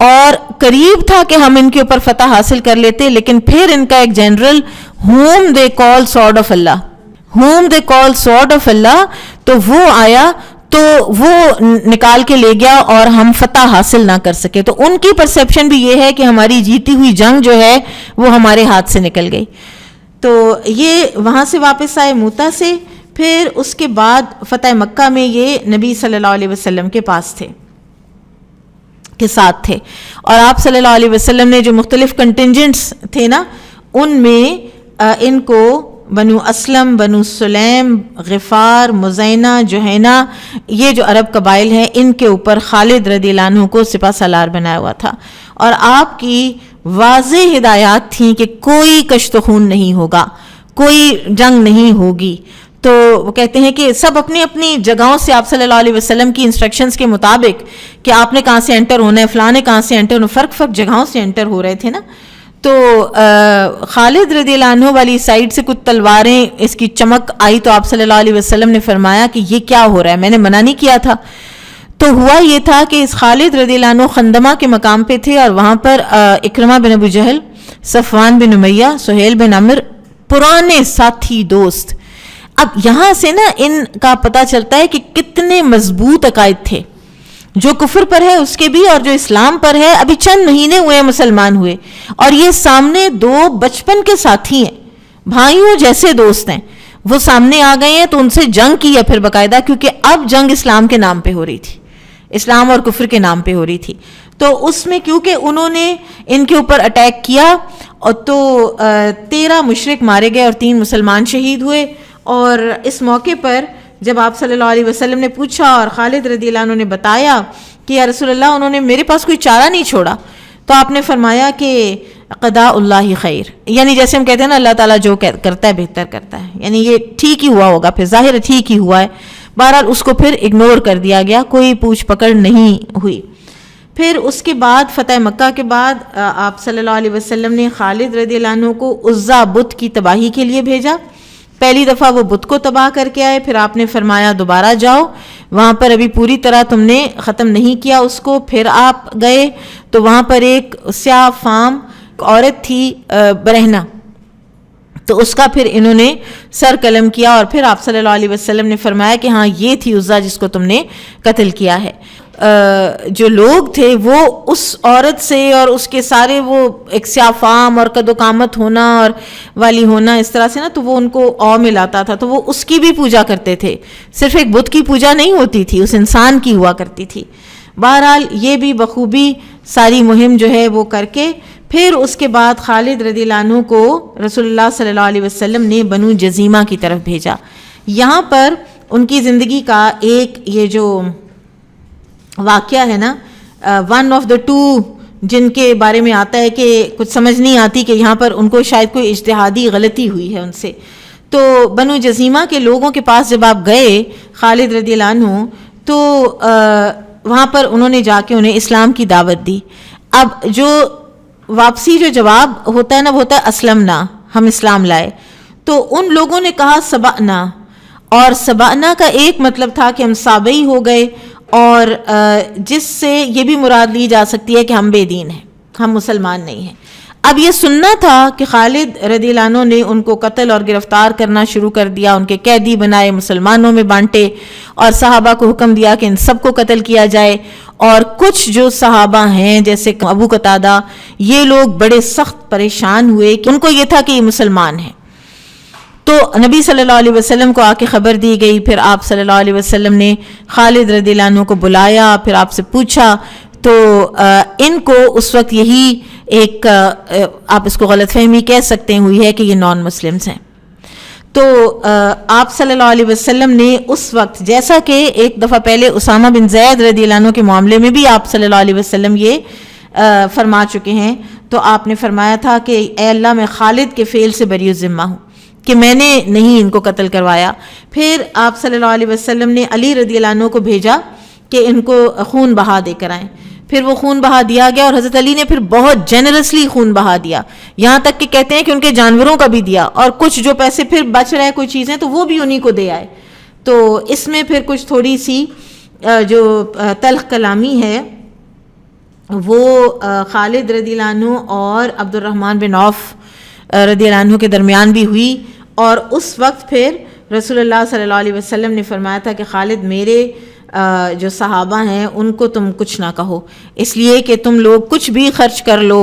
اور قریب تھا کہ ہم ان کے اوپر فتح حاصل کر لیتے, لیکن پھر ان کا ایک general whom they call sword of Allah, تو وہ آیا تو وہ نکال کے لے گیا اور ہم فتح حاصل نہ کر سکے. تو ان کی پرسیپشن بھی یہ ہے کہ ہماری جیتی ہوئی جنگ جو ہے وہ ہمارے ہاتھ سے نکل گئی. تو یہ وہاں سے واپس آئے موتا سے. پھر اس کے بعد فتح مکہ میں یہ نبی صلی اللہ علیہ وسلم کے پاس تھے, کے ساتھ تھے, اور آپ صلی اللہ علیہ وسلم نے جو مختلف کنٹنجنٹس تھے نا ان میں ان کو بنو اسلم, بنو سلیم, غفار, مزینہ, جوہینہ, یہ جو عرب قبائل ہیں ان کے اوپر خالد رضی اللہ عنہ کو سپہ سالار بنایا ہوا تھا. اور آپ کی واضح ہدایات تھیں کہ کوئی کشت خون نہیں ہوگا, کوئی جنگ نہیں ہوگی. تو وہ کہتے ہیں کہ سب اپنی اپنی جگہوں سے آپ صلی اللہ علیہ وسلم کی انسٹرکشنز کے مطابق کہ آپ نے کہاں سے انٹر ہونا ہے, فلاں نے کہاں سے انٹر ہونا, فرق جگہوں سے انٹر ہو رہے تھے نا. تو خالد رضی اللہ عنہ والی سائڈ سے کچھ تلواریں اس کی چمک آئی تو آپ صلی اللہ علیہ وسلم نے فرمایا کہ یہ کیا ہو رہا ہے, میں نے منع نہیں کیا تھا. تو ہوا یہ تھا کہ اس خالد رضی اللہ عنہ خندمہ کے مقام پہ تھے اور وہاں پر اکرمہ بن ابو جہل, صفوان بن امیہ, سہیل بن عمر, پرانے ساتھی دوست. اب یہاں سے نا ان کا پتہ چلتا ہے کہ کتنے مضبوط عقائد تھے, جو کفر پر ہے اس کے بھی اور جو اسلام پر ہے. ابھی چند مہینے ہوئے مسلمان ہوئے اور یہ سامنے 2 بچپن کے ساتھی ہیں, بھائیوں جیسے دوست ہیں, وہ سامنے آ گئے ہیں تو ان سے جنگ کی ہے پھر باقاعدہ, کیونکہ اب جنگ اسلام کے نام پہ ہو رہی تھی, اسلام اور کفر کے نام پہ ہو رہی تھی. تو اس میں کیونکہ انہوں نے ان کے اوپر اٹیک کیا اور تو 13 مشرک مارے گئے اور 3 مسلمان شہید ہوئے. اور اس موقع پر جب آپ صلی اللہ علیہ وسلم نے پوچھا اور خالد رضی اللہ عنہ نے بتایا کہ یا رسول اللہ انہوں نے میرے پاس کوئی چارہ نہیں چھوڑا, تو آپ نے فرمایا کہ قضاء اللہ خیر, یعنی جیسے ہم کہتے ہیں نا اللہ تعالیٰ جو کرتا ہے بہتر کرتا ہے, یعنی یہ ٹھیک ہی ہوا ہوگا, پھر ظاہر ٹھیک ہی ہوا ہے. بہرحال اس کو پھر اگنور کر دیا گیا, کوئی پوچھ پکڑ نہیں ہوئی. پھر اس کے بعد فتح مکہ کے بعد آپ صلی اللہ علیہ وسلم نے خالد رضی اللہ عنہ کو عزا بت کی تباہی کے لیے بھیجا. پہلی دفعہ وہ بت کو تباہ کر کے آئے, پھر آپ نے فرمایا دوبارہ جاؤ, وہاں پر ابھی پوری طرح تم نے ختم نہیں کیا اس کو. پھر آپ گئے تو وہاں پر ایک سیاہ فام عورت تھی برہنہ, تو اس کا پھر انہوں نے سر قلم کیا اور پھر آپ صلی اللہ علیہ وسلم نے فرمایا کہ ہاں یہ تھی عزا جس کو تم نے قتل کیا ہے. جو لوگ تھے وہ اس عورت سے اور اس کے سارے وہ ایک سیاہ فام اور قد و قامت ہونا اور والی ہونا اس طرح سے نا, تو وہ ان کو او میں لاتا تھا, تو وہ اس کی بھی پوجا کرتے تھے. صرف ایک بت کی پوجا نہیں ہوتی تھی, اس انسان کی ہوا کرتی تھی. بہرحال یہ بھی بخوبی ساری مہم جو ہے وہ کر کے پھر اس کے بعد خالد رضی اللہ عنہ کو رسول اللہ صلی اللہ علیہ وسلم نے بنو جزیمہ کی طرف بھیجا. یہاں پر ان کی زندگی کا ایک یہ جو واقعہ ہے نا, ون آف دا 2 جن کے بارے میں آتا ہے کہ کچھ سمجھ نہیں آتی کہ یہاں پر ان کو شاید کوئی اجتہادی غلطی ہوئی ہے ان سے. تو بنو جزیمہ کے لوگوں کے پاس جب آپ گئے خالد رضی اللہ عنہ, تو وہاں پر انہوں نے جا کے انہیں اسلام کی دعوت دی. اب جو واپسی جو جواب ہوتا ہے نا وہ ہوتا ہے اسلمنا، ہم اسلام لائے. تو ان لوگوں نے کہا سبعنا، اور سبعنا کا ایک مطلب تھا کہ ہم سابعی ہو گئے، اور جس سے یہ بھی مراد لی جا سکتی ہے کہ ہم بے دین ہیں، ہم مسلمان نہیں ہیں. اب یہ سننا تھا کہ خالد رضی اللہ عنہ نے ان کو قتل اور گرفتار کرنا شروع کر دیا، ان کے قیدی بنائے، مسلمانوں میں بانٹے، اور صحابہ کو حکم دیا کہ ان سب کو قتل کیا جائے. اور کچھ جو صحابہ ہیں جیسے ابو قتادہ، یہ لوگ بڑے سخت پریشان ہوئے کہ ان کو یہ تھا کہ یہ مسلمان ہیں. تو نبی صلی اللہ علیہ وسلم کو آ کے خبر دی گئی. پھر آپ صلی اللہ علیہ وسلم نے خالد رضی اللہ عنہ کو بلایا، پھر آپ سے پوچھا. تو ان کو اس وقت یہی ایک آپ اس کو غلط فہمی کہہ سکتے ہیں ہوئی ہے کہ یہ نان مسلمز ہیں. تو آپ صلی اللہ علیہ وسلم نے اس وقت، جیسا کہ ایک دفعہ پہلے اسامہ بن زید رضی اللہ عنہ کے معاملے میں بھی آپ صلی اللہ علیہ وسلم یہ فرما چکے ہیں، تو آپ نے فرمایا تھا کہ اے اللہ میں خالد کے فعل سے بری الذمہ ہوں کہ میں نے نہیں ان کو قتل کروایا. پھر آپ صلی اللہ علیہ وسلم نے علی رضی اللہ عنہ کو بھیجا کہ ان کو خون بہا دے کر آئیں. پھر وہ خون بہا دیا گیا، اور حضرت علی نے پھر بہت جنرسلی خون بہا دیا، یہاں تک کہ کہتے ہیں کہ ان کے جانوروں کا بھی دیا، اور کچھ جو پیسے پھر بچ رہے کوئی چیزیں تو وہ بھی انہی کو دے آئے. تو اس میں پھر کچھ تھوڑی سی جو تلخ کلامی ہے وہ خالد رضی اللہ عنہ اور عبد الرحمن بن عوف رضی اللہ عنہ کے درمیان بھی ہوئی. اور اس وقت پھر رسول اللہ صلی اللہ علیہ وسلم نے فرمایا تھا کہ خالد میرے جو صحابہ ہیں ان کو تم کچھ نہ کہو، اس لیے کہ تم لوگ کچھ بھی خرچ کر لو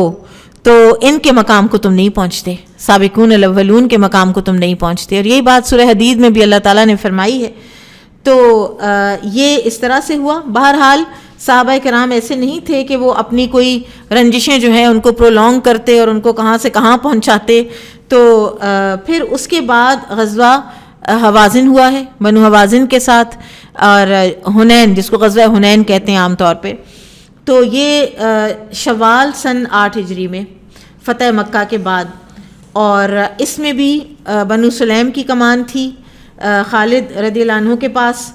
تو ان کے مقام کو تم نہیں پہنچتے، سابقون الاولون کے مقام کو تم نہیں پہنچتے. اور یہی بات سورہ حدید میں بھی اللہ تعالیٰ نے فرمائی ہے. تو یہ اس طرح سے ہوا. بہرحال صحابہ کرام ایسے نہیں تھے کہ وہ اپنی کوئی رنجشیں جو ہیں ان کو پرولونگ کرتے اور ان کو کہاں سے کہاں پہنچاتے. تو پھر اس کے بعد غزوہ حوازن ہوا ہے بنو حوازن کے ساتھ، اور حنین جس کو غزوہ حنین کہتے ہیں عام طور پہ. تو یہ شوال سن 8 ہجری میں فتح مکہ کے بعد، اور اس میں بھی بنو سلیم کی کمان تھی خالد رضی اللہ عنہ کے پاس.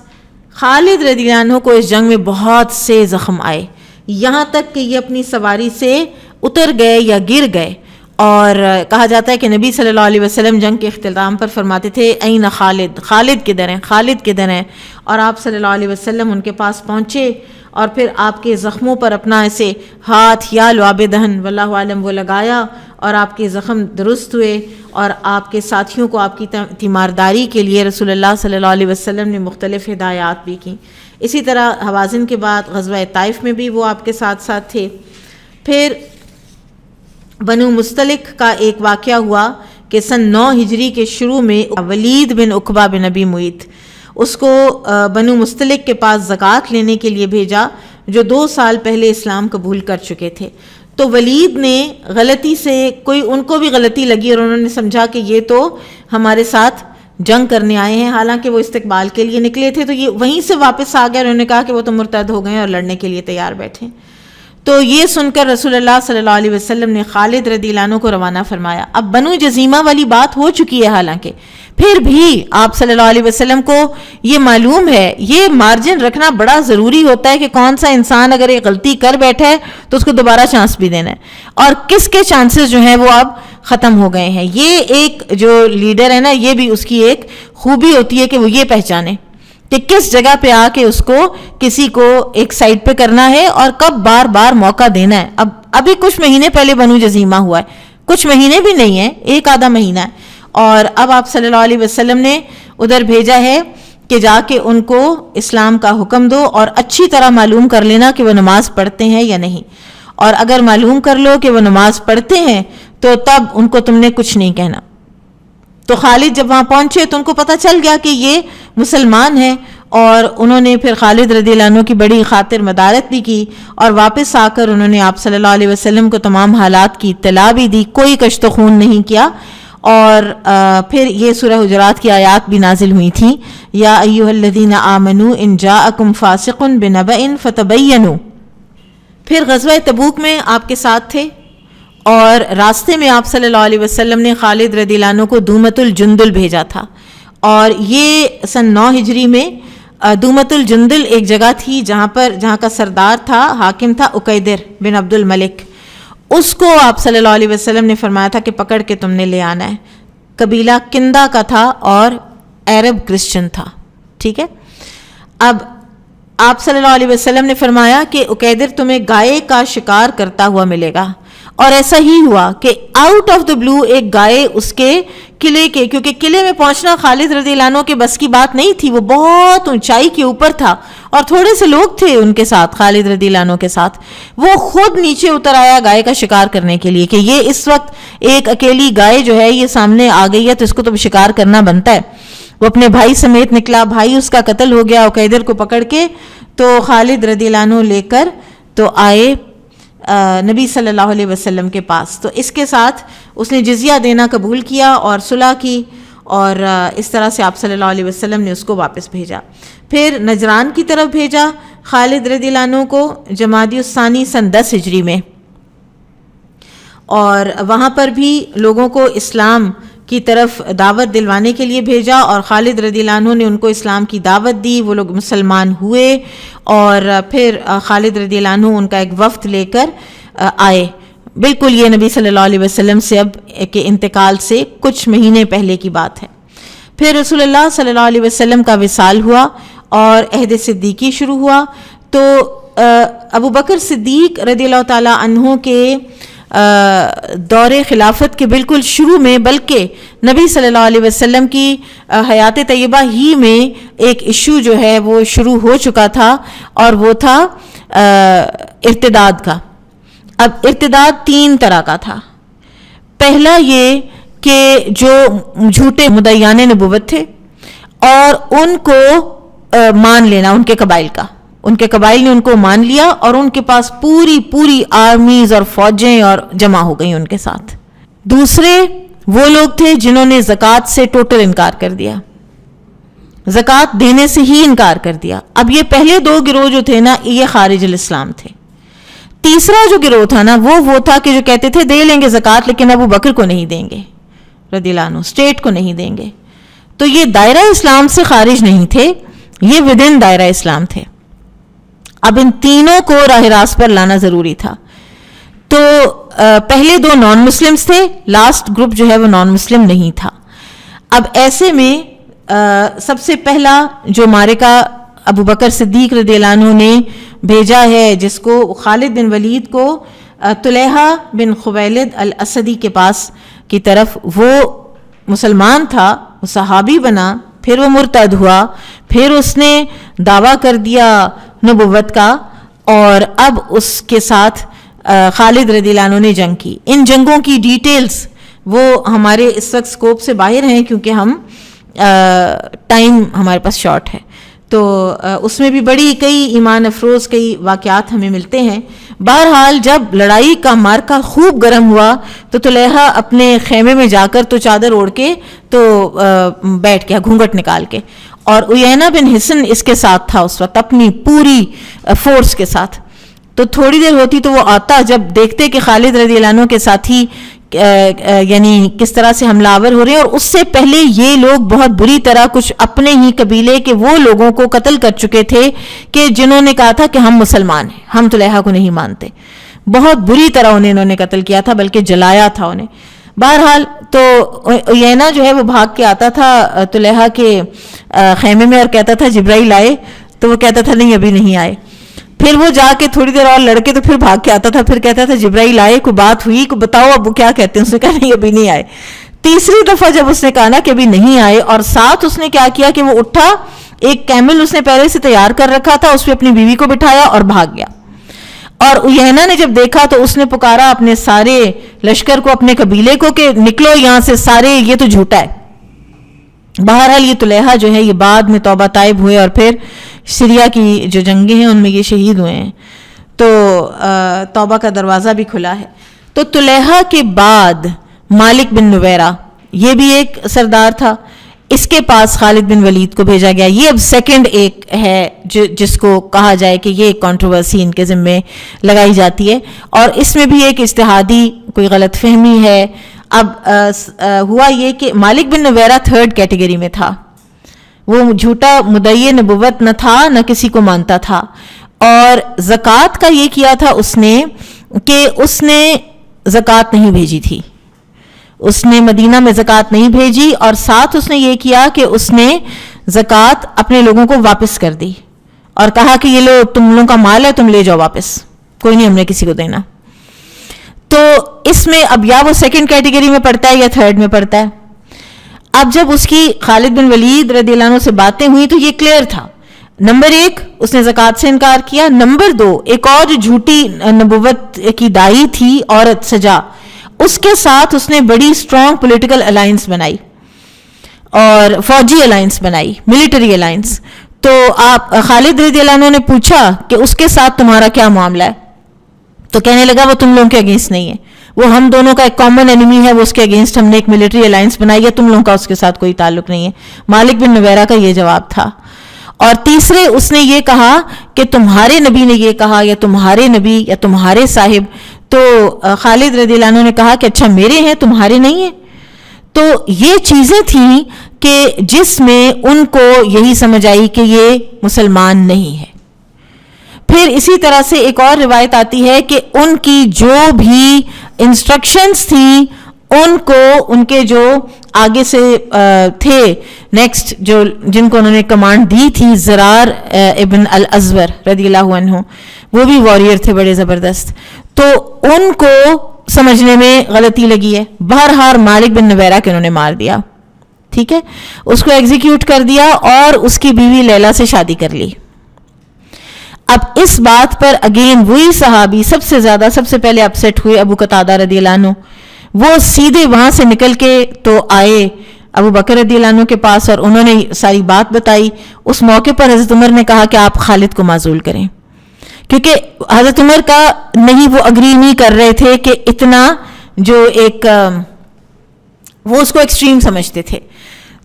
خالد رضی اللہ عنہ کو اس جنگ میں بہت سے زخم آئے، یہاں تک کہ یہ اپنی سواری سے اتر گئے یا گر گئے. اور کہا جاتا ہے کہ نبی صلی اللہ علیہ وسلم جنگ کے اختتام پر فرماتے تھے این خالد، خالد کدھر ہیں، خالد کدھر ہیں. اور آپ صلی اللہ علیہ وسلم ان کے پاس پہنچے اور پھر آپ کے زخموں پر اپنا ایسے ہاتھ یا لعاب دہن واللہ عالم وہ لگایا، اور آپ کے زخم درست ہوئے. اور آپ کے ساتھیوں کو آپ کی تیمارداری کے لیے رسول اللہ صلی اللہ علیہ وسلم نے مختلف ہدایات بھی کیں. اسی طرح حوازن کے بعد غزوہ طائف میں بھی وہ آپ کے ساتھ ساتھ تھے. پھر بنو مستلق کا ایک واقعہ ہوا کہ سن 9 ہجری کے شروع میں ولید بن عقبہ بن ابی معیط، اس کو بنو مستلق کے پاس زکوٰۃ لینے کے لیے بھیجا، جو 2 سال پہلے اسلام قبول کر چکے تھے. تو ولید نے غلطی سے ان کو بھی غلطی لگی، اور انہوں نے سمجھا کہ یہ تو ہمارے ساتھ جنگ کرنے آئے ہیں، حالانکہ وہ استقبال کے لیے نکلے تھے. تو یہ وہیں سے واپس آ گئے، اور انہوں نے کہا کہ وہ تو مرتد ہو گئے اور لڑنے کے لیے تیار بیٹھے. تو یہ سن کر رسول اللہ صلی اللہ علیہ وسلم نے خالد رضی اللہ عنہ کو روانہ فرمایا. اب بنو جزیمہ والی بات ہو چکی ہے، حالانکہ پھر بھی آپ صلی اللہ علیہ وسلم کو یہ معلوم ہے، یہ مارجن رکھنا بڑا ضروری ہوتا ہے کہ کون سا انسان اگر ایک غلطی کر بیٹھا ہے تو اس کو دوبارہ چانس بھی دینا ہے، اور کس کے چانسز جو ہیں وہ اب ختم ہو گئے ہیں. یہ ایک جو لیڈر ہے نا، یہ بھی اس کی ایک خوبی ہوتی ہے کہ وہ یہ پہچانے کہ کس جگہ پہ آ کے اس کو کسی کو ایک سائڈ پہ کرنا ہے اور کب بار بار موقع دینا ہے. ابھی کچھ مہینے پہلے بنو جزیمہ ہوا ہے، کچھ مہینے بھی نہیں ہیں، 1 آدھا مہینہ ہے، اور اب آپ صلی اللہ علیہ وسلم نے ادھر بھیجا ہے کہ جا کے ان کو اسلام کا حکم دو، اور اچھی طرح معلوم کر لینا کہ وہ نماز پڑھتے ہیں یا نہیں. اور اگر معلوم کر لو کہ وہ نماز پڑھتے ہیں تو تب ان کو تم نے کچھ نہیں کہنا. تو خالد جب وہاں پہنچے تو ان کو پتہ چل گیا کہ یہ مسلمان ہیں، اور انہوں نے پھر خالد رضی اللہ عنہ کی بڑی خاطر مدارت بھی کی، اور واپس آ کر انہوں نے آپ صلی اللہ علیہ وسلم کو تمام حالات کی اطلاع بھی دی، کوئی کشت و خون نہیں کیا. اور پھر یہ سورہ حجرات کی آیات بھی نازل ہوئی تھیں، یا ایھا الذین آمنوا ان جاءکم فاسق بنبأ فتبینوا. پھر غزوہ تبوک میں آپ کے ساتھ تھے، اور راستے میں آپ صلی اللہ علیہ وسلم نے خالد رضی اللہ عنہ کو دومت الجندل بھیجا تھا، اور یہ سن 9 ہجری میں دومت الجندل ایک جگہ تھی جہاں کا سردار تھا، حاکم تھا عقیدر بن عبد الملک. اس کو آپ صلی اللہ علیہ وسلم نے فرمایا تھا کہ پکڑ کے تم نے لے آنا ہے. قبیلہ کندا کا تھا اور عرب کرسچن تھا. ٹھیک ہے. اب آپ صلی اللہ علیہ وسلم نے فرمایا کہ عقیدر تمہیں گائے کا شکار کرتا ہوا ملے گا. اور ایسا ہی ہوا کہ آؤٹ آف دا بلو ایک گائے اس کے قلعے کے، کیونکہ قلعے میں پہنچنا خالد رضی اللہ عنہ کے بس کی بات نہیں تھی، وہ بہت اونچائی کے اوپر تھا اور تھوڑے سے لوگ تھے ان کے ساتھ، خالد رضی اللہ عنہ کے ساتھ. وہ خود نیچے اتر آیا گائے کا شکار کرنے کے لیے کہ یہ اس وقت ایک اکیلی گائے جو ہے یہ سامنے آ گئی ہے تو اس کو تو شکار کرنا بنتا ہے. وہ اپنے بھائی سمیت نکلا، بھائی اس کا قتل ہو گیا عقیدر کو پکڑ کے. تو خالد رضی اللہ عنہ لے کر تو آئے نبی صلی اللہ علیہ وسلم کے پاس. تو اس کے ساتھ اس نے جزیہ دینا قبول کیا اور صلح کی، اور اس طرح سے آپ صلی اللہ علیہ وسلم نے اس کو واپس بھیجا. پھر نجران کی طرف بھیجا خالد رضی اللہ عنہ کو جمادی الثانی سن 10 ہجری میں، اور وہاں پر بھی لوگوں کو اسلام کی طرف دعوت دلوانے کے لیے بھیجا، اور خالد رضی اللہ عنہ نے ان کو اسلام کی دعوت دی. وہ لوگ مسلمان ہوئے، اور پھر خالد رضی اللہ عنہ ان کا ایک وفد لے کر آئے. بالکل یہ نبی صلی اللہ علیہ وسلم سے اب کے انتقال سے کچھ مہینے پہلے کی بات ہے. پھر رسول اللہ صلی اللہ علیہ وسلم کا وصال ہوا اور عہد صدیقی شروع ہوا. تو ابو بکر صدیق رضی اللہ تعالیٰ عنہ کے دور خلافت کے بالکل شروع میں، بلکہ نبی صلی اللہ علیہ وسلم کی حیات طیبہ ہی میں ایک ایشو جو ہے وہ شروع ہو چکا تھا، اور وہ تھا ارتداد کا. اب ارتداد 3 طرح کا تھا. پہلا یہ کہ جو جھوٹے مدعیان نبوت تھے اور ان کو مان لینا، ان کے قبائل نے ان کو مان لیا اور ان کے پاس پوری آرمیز اور فوجیں اور جمع ہو گئیں ان کے ساتھ. دوسرے وہ لوگ تھے جنہوں نے زکوٰۃ سے ٹوٹل انکار کر دیا، زکوٰۃ دینے سے ہی انکار کر دیا. اب یہ پہلے 2 گروہ جو تھے نا، یہ خارج الاسلام تھے. تیسرا جو گروہ تھا نا وہ تھا کہ جو کہتے تھے دے لیں گے زکوٰۃ، لیکن ابو بکر کو نہیں دیں گے رضی اللہ عنہ، اسٹیٹ کو نہیں دیں گے. تو یہ دائرہ اسلام سے خارج نہیں تھے، یہ ودن دائرہ اسلام تھے. اب ان تینوں کو راہ راست پر لانا ضروری تھا. تو پہلے 2 نان مسلمز تھے، لاسٹ گروپ جو ہے وہ نان مسلم نہیں تھا. اب ایسے میں سب سے پہلا جو معرکہ ابو بکر صدیق رضی اللہ عنہ نے بھیجا ہے، جس کو خالد بن ولید کو طلحہ بن خویلد الاسدی کے پاس کی طرف، وہ مسلمان تھا، وہ صحابی بنا، پھر وہ مرتد ہوا، پھر اس نے دعویٰ کر دیا نبوت کا، اور اب اس کے ساتھ خالد رضی اللہ عنہ نے جنگ کی. ان جنگوں کی ڈیٹیلز وہ ہمارے اس وقت سکوپ سے باہر ہیں کیونکہ ہم ٹائم ہمارے پاس شارٹ ہے. تو اس میں بھی کئی ایمان افروز کئی واقعات ہمیں ملتے ہیں. بہرحال جب لڑائی کا مارکا خوب گرم ہوا تو طلحہ اپنے خیمے میں جا کر تو چادر اوڑھ کے تو بیٹھ گیا گھونگھٹ نکال کے، اور عیینہ بن حصن اس کے ساتھ تھا اس وقت اپنی پوری فورس کے ساتھ. تو تھوڑی دیر ہوتی تو وہ آتا، جب دیکھتے کہ خالد رضی اللہ عنہ کے ساتھی یعنی کس طرح سے حملہ آور ہو رہے ہیں، اور اس سے پہلے یہ لوگ بہت بری طرح کچھ اپنے ہی قبیلے کے وہ لوگوں کو قتل کر چکے تھے کہ جنہوں نے کہا تھا کہ ہم مسلمان ہیں، ہم طلحہ کو نہیں مانتے. بہت بری طرح انہوں نے قتل کیا تھا، بلکہ جلایا تھا انہیں. بہرحال تو عیینہ جو ہے وہ بھاگ کے آتا تھا طلحہ کے خیمے میں اور کہتا تھا جبرائیل آئے، تو وہ کہتا تھا نہیں ابھی نہیں آئے. پھر وہ جا کے تھوڑی دیر اور لڑکے تو پھر بھاگ کے آتا تھا، پھر کہتا تھا جبرائیل آئے، کوئی بات ہوئی، کو بتاؤ اب وہ کیا کہتے ہیں. اس نے کہا نہیں ابھی نہیں آئے. تیسری دفعہ جب اس نے کہا نا کہ ابھی نہیں آئے، اور ساتھ اس نے کیا کیا کہ وہ اٹھا، ایک کیمل اس نے پہلے سے تیار کر رکھا تھا، اس پہ اپنی بیوی کو بٹھایا اور بھاگ گیا. اور عیینہ نے جب دیکھا تو اس نے پکارا اپنے سارے لشکر کو، اپنے قبیلے کو کہ نکلو یہاں سے سارے، یہ تو جھوٹا ہے. بہرحال یہ طلحہ جو ہے یہ بعد میں توبہ طائب ہوئے اور پھر سیریا کی جو جنگیں ہیں ان میں یہ شہید ہوئے ہیں. تو توبہ کا دروازہ بھی کھلا ہے. تو طلحہ کے بعد مالک بن نویرہ یہ بھی ایک سردار تھا، اس کے پاس خالد بن ولید کو بھیجا گیا. یہ اب سیکنڈ ایک ہے جس کو کہا جائے کہ یہ ایک کنٹروورسی ان کے ذمے لگائی جاتی ہے، اور اس میں بھی ایک اجتہادی کوئی غلط فہمی ہے. اب ہوا یہ کہ مالک بن نویرہ 3rd کیٹیگری میں تھا. وہ جھوٹا مدعی نبوت نہ تھا، نہ کسی کو مانتا تھا. اور زکوٰۃ کا یہ کیا تھا اس نے کہ اس نے زکوٰۃ نہیں بھیجی تھی، اس نے مدینہ میں زکوٰۃ نہیں بھیجی، اور ساتھ اس نے یہ کیا کہ اس نے زکوٰۃ اپنے لوگوں کو واپس کر دی اور کہا کہ یہ لو تم لوگوں کا مال ہے، تم لے جاؤ واپس، کوئی نہیں ہم نے کسی کو دینا. تو اس میں اب یا وہ سیکنڈ کیٹیگری میں پڑتا ہے یا تھرڈ میں پڑتا ہے. اب جب اس کی خالد بن ولید رضی اللہ عنہ سے باتیں ہوئی تو یہ کلیئر تھا. نمبر 1 اس نے زکوٰۃ سے انکار کیا. نمبر 2 ایک اور جو جھوٹی نبوت کی دائی تھی عورت سجا، اس کے ساتھ اس نے بڑی اسٹرانگ پولیٹیکل الائنس بنائی اور فوجی الائنس بنائی، ملٹری الائنس. تو آپ خالد رضی اللہ عنہ نے پوچھا کہ اس کے ساتھ تمہارا کیا معاملہ ہے؟ تو کہنے لگا وہ تم لوگوں کے اگینسٹ نہیں ہے، وہ ہم دونوں کا ایک کامن انیمی ہے، وہ اس کے اگینسٹ ہم نے ایک ملٹری الائنس بنائی ہے، تم لوگوں کا اس کے ساتھ کوئی تعلق نہیں ہے. مالک بن نویرہ کا یہ جواب تھا. اور تیسرے اس نے یہ کہا کہ تمہارے نبی نے یہ کہا، یا تمہارے نبی یا تمہارے صاحب. تو خالد رضی اللہ عنہ نے کہا کہ اچھا میرے ہیں تمہارے نہیں ہیں. تو یہ چیزیں تھیں کہ جس میں ان کو یہی سمجھ آئی کہ یہ مسلمان نہیں ہے. پھر اسی طرح سے ایک اور روایت آتی ہے کہ ان کی جو بھی انسٹرکشنز تھیں ان کو ان کے جو آگے سے تھے نیکسٹ جو جن کو انہوں نے کمانڈ دی تھی، زرار ابن الازور رضی اللہ عنہ، وہ بھی واریر تھے بڑے زبردست، تو ان کو سمجھنے میں غلطی لگی ہے. بہرحال مالک بن نویرہ کے انہوں نے مار دیا، ٹھیک ہے، اس کو ایگزیکیوٹ کر دیا اور اس کی بیوی لیلا سے شادی کر لی. اب اس بات پر اگین وہی صحابی سب سے زیادہ سب سے پہلے اپسیٹ ہوئے، ابو قتادہ رضی اللہ عنہ. وہ سیدھے وہاں سے نکل کے تو آئے ابو بکر رضی اللہ عنہ کے پاس اور انہوں نے ساری بات بتائی. اس موقع پر حضرت عمر نے کہا کہ آپ خالد کو معزول کریں، کیونکہ حضرت عمر کا نہیں، وہ اگری نہیں کر رہے تھے کہ اتنا جو ایک وہ اس کو ایکسٹریم سمجھتے تھے.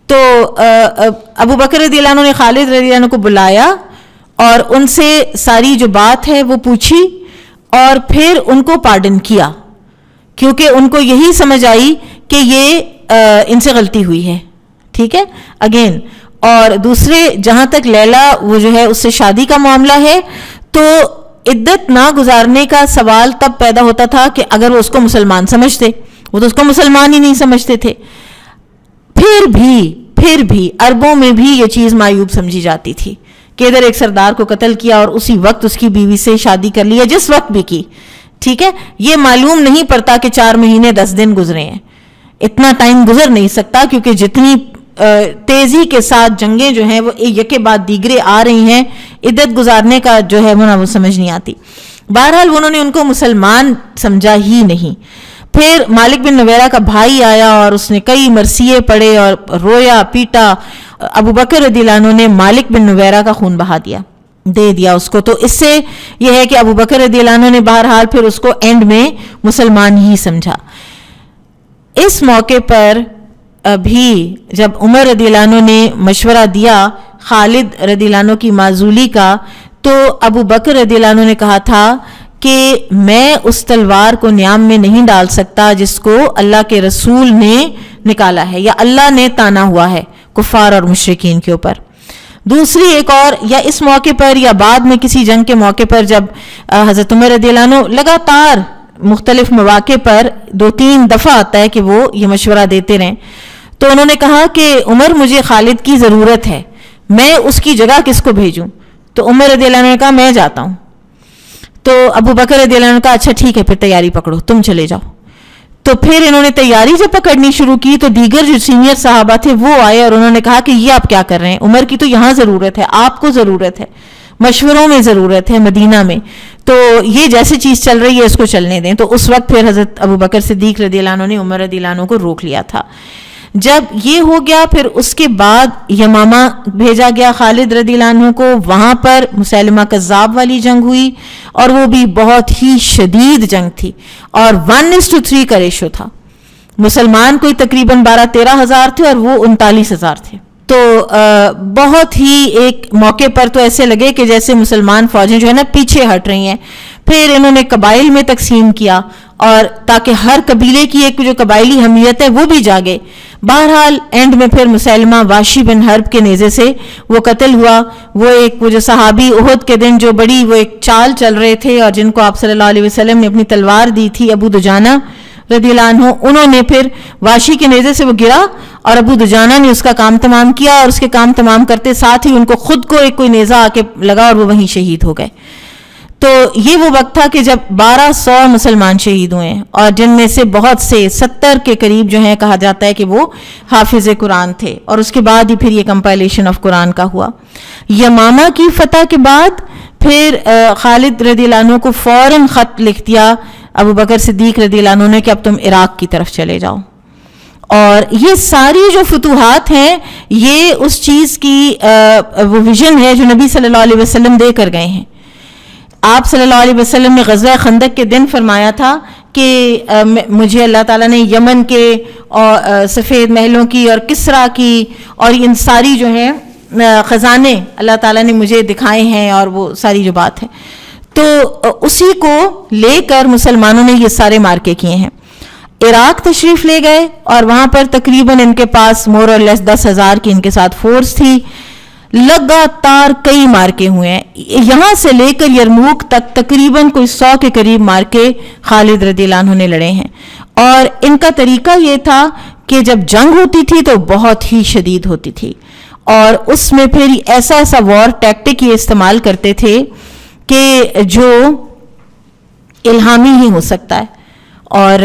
تو ابو بکر رضی اللہ عنہ نے خالد رضی اللہ عنہ کو بلایا اور ان سے ساری جو بات ہے وہ پوچھی اور پھر ان کو پارڈن کیا، کیونکہ ان کو یہی سمجھ آئی کہ یہ ان سے غلطی ہوئی ہے، ٹھیک ہے اگین. اور دوسرے جہاں تک لیلا وہ جو ہے اس سے شادی کا معاملہ ہے، تو عدت نہ گزارنے کا سوال تب پیدا ہوتا تھا کہ اگر وہ اس کو مسلمان سمجھتے، وہ تو اس کو مسلمان ہی نہیں سمجھتے تھے. پھر بھی عربوں میں بھی یہ چیز معیوب سمجھی جاتی تھی کہ ادھر ایک سردار کو قتل کیا اور اسی وقت اس کی بیوی سے شادی کر لی، جس وقت بھی کی، ٹھیک ہے. یہ معلوم نہیں پڑتا کہ 4 مہینے 10 دن گزرے ہیں، اتنا ٹائم گزر نہیں سکتا، کیونکہ جتنی تیزی کے ساتھ جنگیں جو ہیں وہ ایک کے بعد دیگرے آ رہی ہیں، عدت گزارنے کا جو ہے وہ سمجھ نہیں آتی. بہرحال انہوں نے ان کو مسلمان سمجھا ہی نہیں. پھر مالک بن نویرہ کا بھائی آیا اور اس نے کئی مرثیے پڑھے اور رویا پیٹا. ابو بکر رضی اللہ عنہ نے مالک بن نویرہ کا خون بہا دے دیا اس کو. تو اس سے یہ ہے کہ ابو بکر رضی اللہ عنہ نے بہرحال پھر اس کو اینڈ میں مسلمان ہی سمجھا. اس موقع پر بھی جب عمر رضی اللہ عنہ نے مشورہ دیا خالد رضی اللہ عنہ کی معزولی کا، تو ابو بکر رضی اللہ عنہ نے کہا تھا کہ میں اس تلوار کو نیام میں نہیں ڈال سکتا جس کو اللہ کے رسول نے نکالا ہے یا اللہ نے تانا ہوا ہے کفار اور مشرکین کے اوپر. دوسری ایک اور، یا اس موقع پر یا بعد میں کسی جنگ کے موقع پر، جب حضرت عمر رضی اللہ عنہ لگاتار مختلف مواقع پر 2-3 دفعہ آتا ہے کہ وہ یہ مشورہ دیتے رہیں، تو انہوں نے کہا کہ عمر مجھے خالد کی ضرورت ہے، میں اس کی جگہ کس کو بھیجوں؟ تو عمر رضی اللہ عنہ نے کہا میں جاتا ہوں. تو ابو بکر رضی اللہ عنہ نے کہا اچھا ٹھیک ہے پھر تیاری پکڑو، تم چلے جاؤ. تو پھر انہوں نے تیاری جب پکڑنی شروع کی تو دیگر جو سینئر صحابہ تھے وہ آئے اور انہوں نے کہا کہ یہ آپ کیا کر رہے ہیں، عمر کی تو یہاں ضرورت ہے، آپ کو ضرورت ہے، مشوروں میں ضرورت ہے مدینہ میں، تو یہ جیسی چیز چل رہی ہے اس کو چلنے دیں. تو اس وقت پھر حضرت ابو بکر صدیق رضی اللہ عنہ نے عمر رضی اللہ عنہ کو روک لیا تھا. جب یہ ہو گیا پھر اس کے بعد یمامہ بھیجا گیا خالد رضی اللہ عنہ کو. وہاں پر مسیلمہ کذاب والی جنگ ہوئی اور وہ بھی بہت ہی شدید جنگ تھی اور 1:3 کا ریشو تھا. مسلمان کوئی تقریباً 12-13 ہزار تھے اور وہ 39 ہزار تھے. تو بہت ہی ایک موقع پر تو ایسے لگے کہ جیسے مسلمان فوجیں جو ہے نا پیچھے ہٹ رہی ہیں. پھر انہوں نے قبائل میں تقسیم کیا اور تاکہ ہر قبیلے کی ایک جو قبائلی حمیت ہے وہ بھی جاگے. بہرحال اینڈ میں پھر مسیلمہ واشی بن حرب کے نیزے سے وہ قتل ہوا. وہ جو صحابی احد کے دن جو بڑی وہ ایک چال چل رہے تھے اور جن کو آپ صلی اللہ علیہ وسلم نے اپنی تلوار دی تھی، ابو دجانہ رضی اللہ عنہ، انہوں نے پھر واشی کے نیزے سے وہ گرا اور ابو دجانہ نے اس کا کام تمام کیا، اور اس کے کام تمام کرتے ساتھ ہی ان کو خود کو ایک کوئی نیزہ آ کے لگا اور وہ وہیں شہید ہو گئے. تو یہ وہ وقت تھا کہ جب 1200 مسلمان شہید ہوئے ہیں، اور جن میں سے بہت سے 70 کے قریب جو ہیں کہا جاتا ہے کہ وہ حافظ قرآن تھے. اور اس کے بعد ہی پھر یہ کمپائلیشن آف قرآن کا ہوا. یمامہ کی فتح کے بعد پھر خالد رضی اللہ عنہ کو فوراً خط لکھ دیا ابو بکر صدیق رضی اللہ عنہ نے کہ اب تم عراق کی طرف چلے جاؤ. اور یہ ساری جو فتوحات ہیں یہ اس چیز کی وہ ویژن ہے جو نبی صلی اللہ علیہ وسلم دے کر گئے ہیں. آپ صلی اللہ علیہ وسلم نے غزوہ خندق کے دن فرمایا تھا کہ مجھے اللہ تعالیٰ نے یمن کے اور سفید محلوں کی اور کسرا کی اور ان ساری جو ہیں خزانے اللہ تعالیٰ نے مجھے دکھائے ہیں، اور وہ ساری جو بات ہے تو اسی کو لے کر مسلمانوں نے یہ سارے مارکے کیے ہیں. عراق تشریف لے گئے اور وہاں پر تقریباً ان کے پاس مور اور لیس 10,000 کی ان کے ساتھ فورس تھی. لگاتار کئی مارکے ہوئے ہیں، یہاں سے لے کر یرموک تک تقریباً کوئی 100 کے قریب مارکے خالد رضی اللہ عنہ نے لڑے ہیں. اور ان کا طریقہ یہ تھا کہ جب جنگ ہوتی تھی تو بہت ہی شدید ہوتی تھی، اور اس میں پھر ایسا وار ٹیکٹک یہ استعمال کرتے تھے کہ جو الہامی ہی ہو سکتا ہے. اور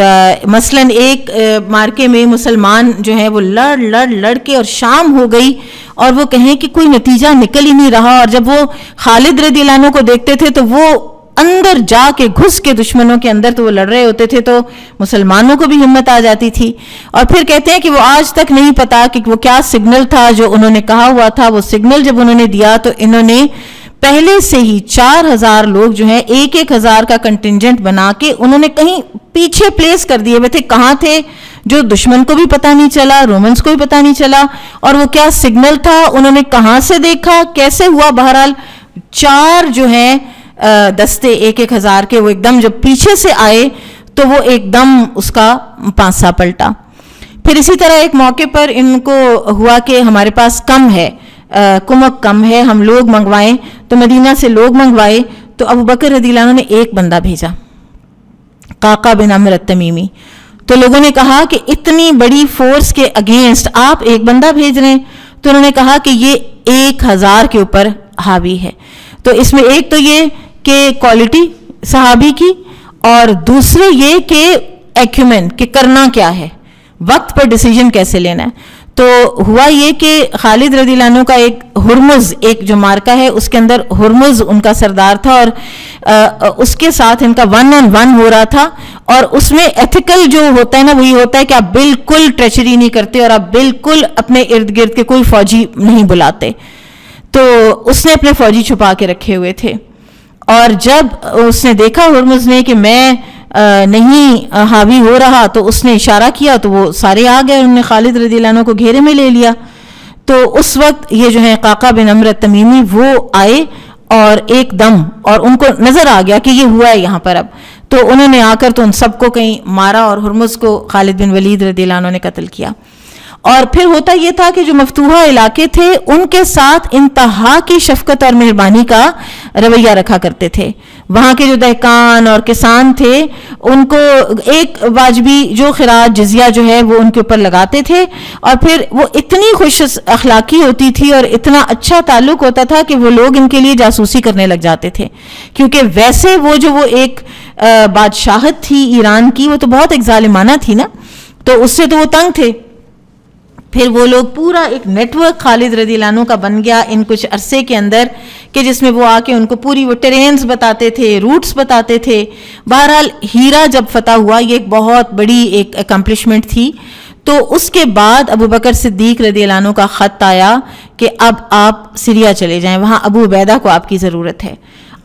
مثلاً ایک مارکے میں مسلمان جو ہیں وہ لڑ کے اور شام ہو گئی اور وہ کہیں کہ کوئی نتیجہ نکل ہی نہیں رہا، اور جب وہ خالد رضی اللہ عنہ کو دیکھتے تھے تو وہ اندر جا کے گھس کے دشمنوں کے اندر تو وہ لڑ رہے ہوتے تھے، تو مسلمانوں کو بھی ہمت آ جاتی تھی. اور پھر کہتے ہیں کہ وہ آج تک نہیں پتا کہ وہ کیا سگنل تھا جو انہوں نے کہا ہوا تھا. وہ سگنل جب انہوں نے دیا تو انہوں نے پہلے سے ہی 4,000 لوگ جو ہیں 1,000 کا کنٹینجنٹ بنا کے انہوں نے کہیں پیچھے پلیس کر دیے ہوئے تھے. کہاں تھے جو دشمن کو بھی پتہ نہیں چلا، رومنز کو بھی پتہ نہیں چلا. اور وہ کیا سگنل تھا، انہوں نے کہاں سے دیکھا، کیسے ہوا، بہرحال 4 جو ہیں دستے 1,000 کے وہ ایک دم جب پیچھے سے آئے تو وہ ایک دم اس کا پانسا پلٹا. پھر اسی طرح ایک موقع پر ان کو ہوا کہ ہمارے پاس کم ہے، کمک کم ہے، ہم لوگ منگوائیں. تو مدینہ سے لوگ منگوائے تو ابو بکر رضی اللہ عنہ نے ایک بندہ بھیجا، قعقاع بن عمرو التمیمی. تو لوگوں نے کہا کہ اتنی بڑی فورس کے اگینسٹ آپ ایک بندہ بھیج رہے ہیں. تو انہوں نے کہا کہ یہ 1,000 کے اوپر حاوی ہے. تو اس میں ایک تو یہ کہ کوالٹی صحابی کی، اور دوسرے یہ کہ ایکیومن کہ کرنا کیا ہے، وقت پر ڈیسیجن کیسے لینا ہے. تو ہوا یہ کہ خالد رضی اللہ عنہ کا ایک ہرمز ایک جو مارکا ہے اس کے اندر ہرمز ان کا سردار تھا، اور اس کے ساتھ ان کا 1 on 1 ہو رہا تھا. اور اس میں ایتھیکل جو ہوتا ہے نا وہ یہ ہوتا ہے کہ آپ بالکل ٹریچری نہیں کرتے اور آپ بالکل اپنے ارد گرد کے کوئی فوجی نہیں بلاتے. تو اس نے اپنے فوجی چھپا کے رکھے ہوئے تھے، اور جب اس نے دیکھا ہرمز نے کہ میں نہیں حاوی ہو رہا تو اس نے اشارہ کیا تو وہ سارے آ گئے، انہوں نے خالد رضی اللہ عنہ کو گھیرے میں لے لیا. تو اس وقت یہ جو ہیں قعقاع بن عمرو التمیمی وہ آئے اور ایک دم، اور ان کو نظر آ گیا کہ یہ ہوا ہے یہاں پر اب. تو انہوں نے آ کر تو ان سب کو کہیں مارا اور ہرمز کو خالد بن ولید رضی اللہ عنہ نے قتل کیا. اور پھر ہوتا یہ تھا کہ جو مفتوحہ علاقے تھے ان کے ساتھ انتہا کی شفقت اور مہربانی کا رویہ رکھا کرتے تھے. وہاں کے جو دہقان اور کسان تھے ان کو ایک واجبی جو خراج جزیہ جو ہے وہ ان کے اوپر لگاتے تھے، اور پھر وہ اتنی خوش اخلاقی ہوتی تھی اور اتنا اچھا تعلق ہوتا تھا کہ وہ لوگ ان کے لیے جاسوسی کرنے لگ جاتے تھے. کیونکہ ویسے وہ ایک بادشاہت تھی ایران کی، وہ تو بہت ایک ظالمانہ تھی نا، تو اس سے تو وہ تنگ تھے. پھر وہ لوگ پورا ایک نیٹ ورک خالد رضی اللہ عنہ کا بن گیا ان کچھ عرصے کے اندر، کہ جس میں وہ آ کے ان کو پوری وہ ٹرینز بتاتے تھے، روٹس بتاتے تھے. بہرحال ہیرا جب فتح ہوا یہ ایک بہت بڑی ایک اکمپلشمنٹ تھی. تو اس کے بعد ابو بکر صدیق رضی اللہ عنہ کا خط آیا کہ اب آپ سیریا چلے جائیں، وہاں ابو عبیدہ کو آپ کی ضرورت ہے.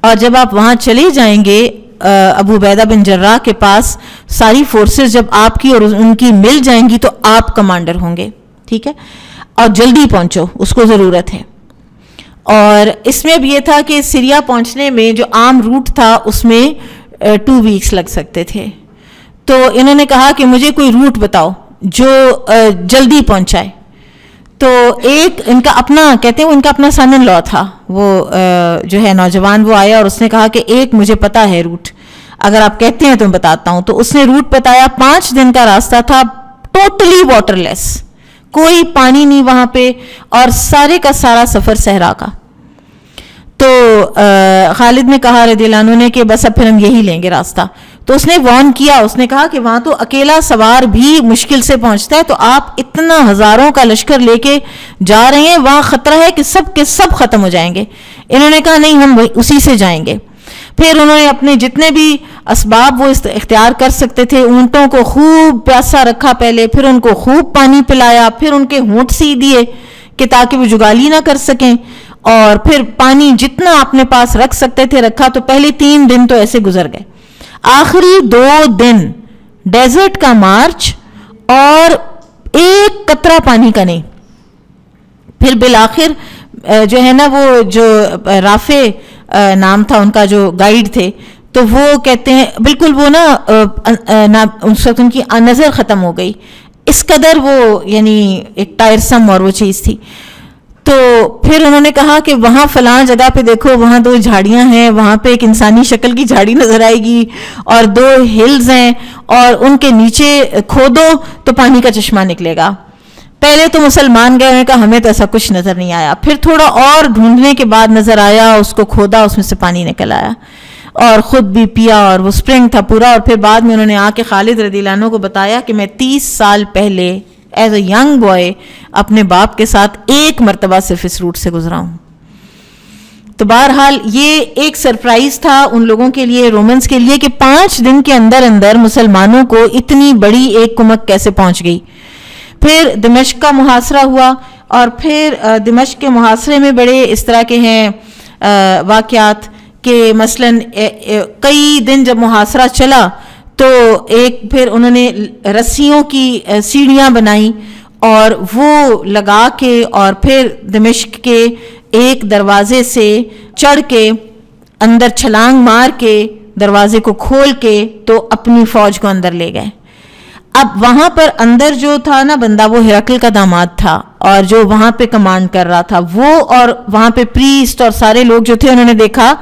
اور جب آپ وہاں چلے جائیں گے ابو عبیدہ بن جراح کے پاس ساری فورسز جب آپ کی اور ان کی مل جائیں گی تو آپ کمانڈر ہوں گے، ٹھیک ہے، اور جلدی پہنچو، اس کو ضرورت ہے. اور اس میں اب یہ تھا کہ سیریا پہنچنے میں جو عام روٹ تھا اس میں 2 ویکس لگ سکتے تھے. تو انہوں نے کہا کہ مجھے کوئی روٹ بتاؤ جو جلدی پہنچائے. تو ایک ان کا اپنا کہتے ہیں وہ ان کا اپنا سن ان لا تھا, وہ جو ہے نوجوان, وہ آیا اور اس نے کہا کہ ایک مجھے پتا ہے روٹ, اگر آپ کہتے ہیں تو میں بتاتا ہوں. تو اس نے روٹ بتایا. 5 دن کا راستہ تھا, ٹوٹلی واٹر لیس, کوئی پانی نہیں وہاں پہ, اور سارے کا سارا سفر صحرا کا. تو خالد نے کہا رضی اللہ عنہ نے کہ بس اب پھر ہم یہی لیں گے راستہ. تو اس نے وارن کیا, اس نے کہا کہ وہاں تو اکیلا سوار بھی مشکل سے پہنچتا ہے, تو آپ اتنا ہزاروں کا لشکر لے کے جا رہے ہیں, وہاں خطرہ ہے کہ سب کے سب ختم ہو جائیں گے. انہوں نے کہا نہیں, ہم اسی سے جائیں گے. پھر انہوں نے اپنے جتنے بھی اسباب وہ اختیار کر سکتے تھے, اونٹوں کو خوب پیاسا رکھا پہلے, پھر ان کو خوب پانی پلایا, پھر ان کے ہونٹ سی دیے کہ تاکہ وہ جگالی نہ کر سکیں, اور پھر پانی جتنا اپنے پاس رکھ سکتے تھے رکھا. تو پہلے 3 دن تو ایسے گزر گئے. آخری 2 دن ڈیزرٹ کا مارچ, اور ایک قطرہ پانی کا نہیں. پھر بالآخر جو ہے نا, وہ جو رافع نام تھا ان کا جو گائیڈ تھے, تو وہ کہتے ہیں بالکل وہ نا اس وقت ان کی نظر ختم ہو گئی, اس قدر وہ یعنی ایک ٹائرسم اور وہ چیز تھی. تو پھر انہوں نے کہا کہ وہاں فلاں جگہ پہ دیکھو, وہاں 2 جھاڑیاں ہیں, وہاں پہ ایک انسانی شکل کی جھاڑی نظر آئے گی, اور 2 ہلز ہیں, اور ان کے نیچے کھودو تو پانی کا چشمہ نکلے گا. پہلے تو مسلمان گئے, انہوں نے کہا ہمیں تو ایسا کچھ نظر نہیں آیا. پھر تھوڑا اور ڈھونڈنے کے بعد نظر آیا, اس کو کھودا, اس میں سے پانی نکل آیا, اور خود بھی پیا, اور وہ سپرنگ تھا پورا. اور پھر بعد میں انہوں نے آ کے خالد رضی اللہ عنہ کو بتایا کہ میں 30 سال پہلے ایز اے ینگ بوائے اپنے باپ کے ساتھ ایک مرتبہ صرف اس روٹ سے گزرا ہوں. تو بہرحال یہ ایک سرپرائز تھا ان لوگوں کے لیے, رومنز کے لیے, کہ 5 دن کے اندر اندر مسلمانوں کو اتنی بڑی ایک کمک کیسے پہنچ گئی. پھر دمشق کا محاصرہ ہوا, اور پھر دمشق کے محاصرے میں بڑے اس طرح کے ہیں واقعات کہ مثلاً کئی دن جب محاصرہ چلا تو ایک پھر انہوں نے رسیوں کی سیڑھیاں بنائیں اور وہ لگا کے, اور پھر دمشق کے ایک دروازے سے چڑھ کے اندر چھلانگ مار کے دروازے کو کھول کے تو اپنی فوج کو اندر لے گئے. اب وہاں پر اندر جو تھا نا بندہ, وہ ہرقل کا داماد تھا, اور جو وہاں پہ کمانڈ کر رہا تھا وہ, اور وہاں پہ پریسٹ اور سارے لوگ جو تھے, انہوں نے دیکھا